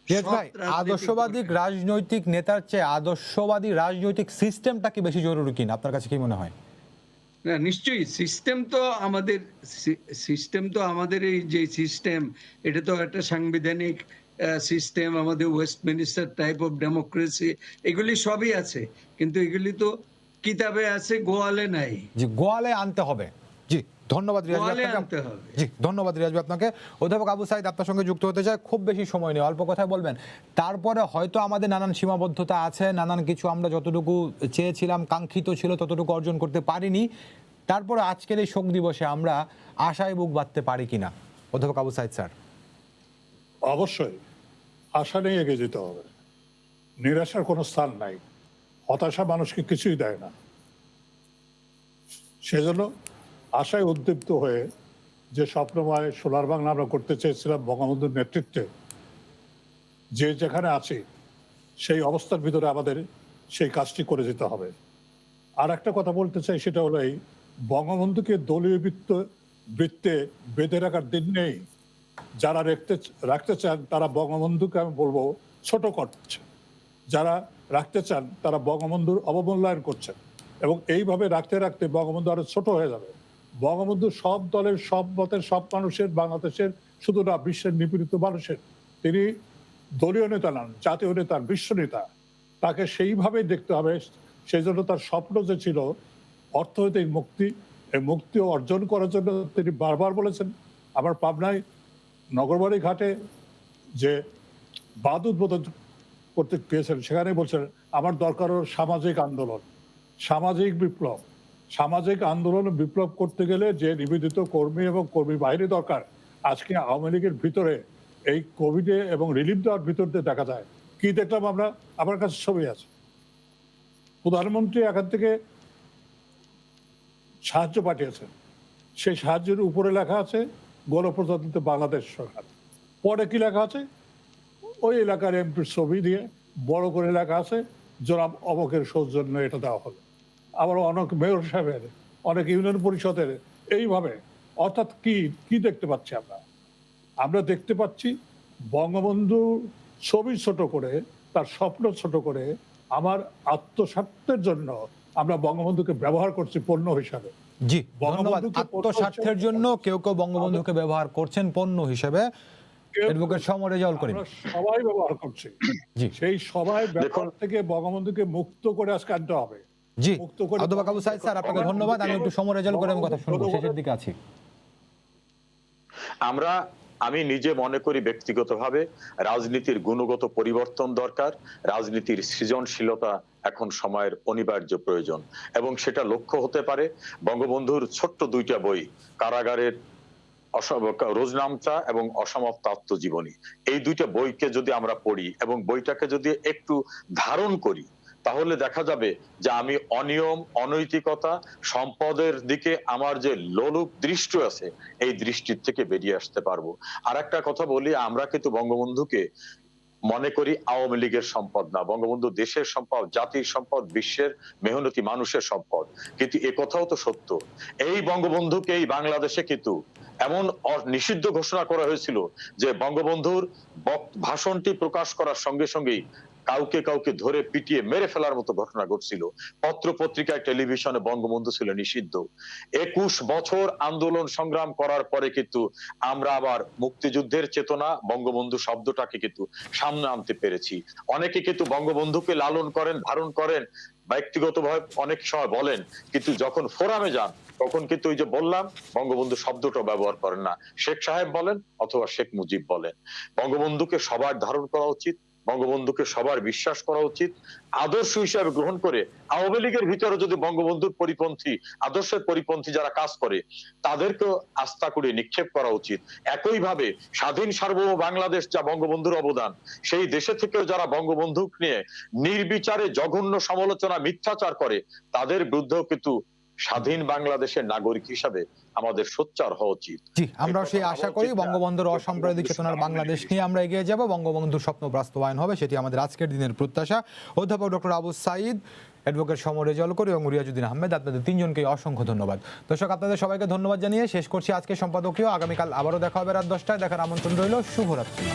রিয়াজ ভাই, আদর্শবাদী রাজনৈতিক নেতার চেয়ে আদর্শবাদী রাজনৈতিক সিস্টেমটা কি বেশি জরুরি কিনা আপনার কাছে কি মনে হয়? না, নিশ্চয়ই সিস্টেম তো আমাদের এই যে সিস্টেম, এটা তো একটা সাংবিধানিক সিস্টেম, আমাদের ওয়েস্টমিনিস্টার টাইপ অফ ডেমোক্রেসি, এগুলি সবই আছে, কিন্তু এগুলি তো কিতাবে আছে, গোয়ালে নাই। জি, গোয়ালে আনতে হবে। জি, ধন্যবাদ রিয়াজ ভাই গোয়ালে আপনাকে। আনতে হবে। জি, ধন্যবাদ রিয়াজ ভাই আপনাকে। অধ্যাপক আবু সাইদ আপনার সঙ্গে যুক্ত হতে চাই, খুব বেশি সময় নেই, অল্প কথায় বলবেন। তারপরে হয়তো আমাদের নানান সীমাবদ্ধতা আছে, নানান কিছু আমরা যতটুকু চেয়েছিলাম, কাঙ্ক্ষিত ছিল ততটুকু অর্জন করতে পারিনি। তারপরে আজকের এই শোক দিবসে আমরা আশায় বুক বাঁধতে পারি কিনা, অধ্যাপক আবু সাইদ স্যার? অবশ্যই আশা নিয়ে এগিয়ে যেতে হবে। নিরাশার কোনো স্থান নাই। হতাশা মানুষকে কিছুই দেয় না। সেজন্য আশায় উদ্দীপ্ত হয়ে যে স্বপ্নময় সোনার বাংলা আমরা করতে চেয়েছিলাম বঙ্গবন্ধুর নেতৃত্বে, যে যেখানে আছি সেই অবস্থার ভিতরে আমাদের সেই কাজটি করে যেতে হবে। আর একটা কথা বলতে চাই, সেটা হলো এই, বঙ্গবন্ধুকে দলীয় বৃত্তে বেঁধে রাখার দিন নেই। যারা রাখতে চান তারা বঙ্গবন্ধুকে আমি বলবো ছোট করছে, যারা রাখতে চান তারা বঙ্গবন্ধুর অবমূল্যায়ন করছেন, এবং এইভাবে রাখতে রাখতে বঙ্গবন্ধু আরো ছোট হয়ে যাবে। বঙ্গবন্ধু সব দলের, সব মতের, সব মানুষের, বাংলাদেশের শুধু না, বিশ্বের নিপীড়িত মানুষের। তিনি দলীয় নেতা নন, জাতীয় নেতা, বিশ্ব নেতা। তাকে সেইভাবেই দেখতে হবে। সেই জন্য তার স্বপ্ন যে ছিল অর্থনৈতিক মুক্তি, এই মুক্তি অর্জন করার জন্য তিনি বারবার বলেছেন। আমার পাবনায় নগরবাড়ি ঘাটে যে বাঁধ উদ্বোধন করতে গিয়েছেন, সেখানে বলছেন আমার দরকার হলো সামাজিক আন্দোলন, সামাজিক বিপ্লব। সামাজিক আন্দোলন বিপ্লব করতে গেলে যে নিবেদিত কর্মী এবং কর্মী বাহিনী দরকার, আজকে আওয়ামী লীগের ভিতরে এই কোভিডে এবং রিলিফ দেওয়ার ভিতর দিয়ে দেখা যায়। কি দেখলাম আমরা? আমার কাছে ছবি আছে, প্রধানমন্ত্রী এখান থেকে সাহায্য পাঠিয়েছেন, সেই সাহায্যের উপরে লেখা আছে গণপ্রজাতন্ত্রী বাংলাদেশ সরকার। পরে কি লেখা আছে? ওই এলাকার এমপির ছবি দিয়ে বড় করে লেখা আছে জনাব অবকের সৌজন্য এটা দেওয়া হলো। আবার অনেক মেয়র সাহেবের, অনেক ইউনিয়ন পরিষদের এইভাবে। অর্থাৎ কি কি দেখতে পাচ্ছি আমরা? আমরা দেখতে পাচ্ছি বঙ্গবন্ধু ছবি ছোট করে, তার স্বপ্ন ছোট করে, আমার আত্মস্বার্থের জন্য আমরা বঙ্গবন্ধুকে ব্যবহার করছি পণ্য হিসাবে। জি, ধন্যবাদ। আত্মস্বার্থের জন্য কেউ কেউ বঙ্গবন্ধুকে ব্যবহার করছেন পণ্য হিসেবে। অ্যাডভোকেট সমর রেজাউল করিম। সবাই ব্যবহার করছি। জি, সেই সবাই ব্যবহার থেকে বঙ্গবন্ধুকে মুক্ত করে আজকে আনতে হবে। জি, মুক্ত করে অধ্যাপক আবু সাইদ স্যার আপনাকে ধন্যবাদ। আমি একটু সমর রেজাউল করিমের কথা শুনবো, শেষের দিকে আছি। আমি নিজে মনে করি ব্যক্তিগতভাবে রাজনীতির গুণগত পরিবর্তন দরকার। রাজনীতির সৃজনশীলতা এখন সময়ের অনিবার্য প্রয়োজন, এবং সেটা লক্ষ্য হতে পারে বঙ্গবন্ধুর ছোট্ট দুইটা বই, কারাগারের রোজনামচা এবং অসমাপ্ত আত্মজীবনী। এই দুইটা বইকে যদি আমরা পড়ি এবং বইটাকে যদি একটু ধারণ করি, তাহলে দেখা যাবে যে আমি অনিয়ম, অনৈতিকতা, সম্পদের দিকে আমার যে লোলুপ দৃষ্টি আছে, এই দৃষ্টির থেকে বেরিয়ে আসতে পারবো। আর একটা কথা বলি, আমরা কিন্তু বঙ্গবন্ধুকে মনে করি আওয়ামী লীগের সম্পদ না। বঙ্গবন্ধু দেশের সম্পদ, জাতির সম্পদ, বিশ্বের মেহনতি মানুষের সম্পদ। কিন্তু এ কথাও তো সত্য, এই বঙ্গবন্ধুকে এই বাংলাদেশে কিন্তু এমন নিষিদ্ধ ঘোষণা করা হয়েছিল যে বঙ্গবন্ধুর ভাষণটি প্রকাশ করার সঙ্গে সঙ্গেই কাউকে কাউকে ধরে পিটিয়ে মেরে ফেলার মতো ঘটনা ঘটছিল। পত্র পত্রিকায়, টেলিভিশনে বঙ্গবন্ধু ছিল নিষিদ্ধ। 21 বছর আন্দোলন সংগ্রাম করার পরে কিন্তু আমরা আবার মুক্তিযুদ্ধের চেতনা, বঙ্গবন্ধু শব্দটাকে কিন্তু সামনে আনতে পেরেছি। অনেকে কিন্তু বঙ্গবন্ধুকে লালন করেন, ধারণ করেন, ব্যক্তিগতভাবে অনেক সময় বলেন, কিন্তু যখন ফোরামে যান তখন কিন্তু ওই যে বললাম, বঙ্গবন্ধু শব্দটা ব্যবহার করেন না। শেখ সাহেব বলেন অথবা শেখ মুজিব বলেন। বঙ্গবন্ধুকে সবার ধারণ করা উচিত, বঙ্গবন্ধুকে সবার বিশ্বাস করা উচিত, আদর্শ হিসাবে গ্রহণ করে আওয়ামী লীগের ভিতরে যদি বঙ্গবন্ধুর পরিপন্থী আদর্শের পরিপন্থী যারা কাজ করে তাদেরকেও আস্থা করে নিক্ষেপ করা উচিত। একইভাবে স্বাধীন সার্বভৌম বাংলাদেশ যা বঙ্গবন্ধুর অবদান, সেই দেশে থেকেও যারা বঙ্গবন্ধু নিয়ে নির্বিচারে জঘন্য সমালোচনা মিথ্যাচার করে তাদের বিরুদ্ধেও কিন্তু স্বাধীন বাংলাদেশের নাগরিক হিসাবে আমাদের সোচ্চার হওয়া উচিত। জি, আমরা সেই আশা করি বঙ্গবন্ধুর অসাম্প্রদায়িক চেতনার বাংলাদেশ নিয়ে আমরা এগিয়ে যাব, বঙ্গবন্ধুর স্বপ্ন বাস্তবায়ন হবে, সেটি আমাদের আজকের দিনের প্রত্যাশা। অধ্যাপক ডক্টর আবু সাঈদ, অ্যাডভোকেট সমর রেজাউল করি এবং রিয়াজউদ্দিন আহমেদ, আপনাদের তিনজনকে অসংখ্য ধন্যবাদ। দর্শক, আপনাদের সবাইকে ধন্যবাদ জানিয়ে শেষ করছি আজকে সম্পাদকীয়। আগামীকাল আবারও দেখা হবে রাত 10টায়। দেখার আমন্ত্রণ রইল। শুভরাত্রি।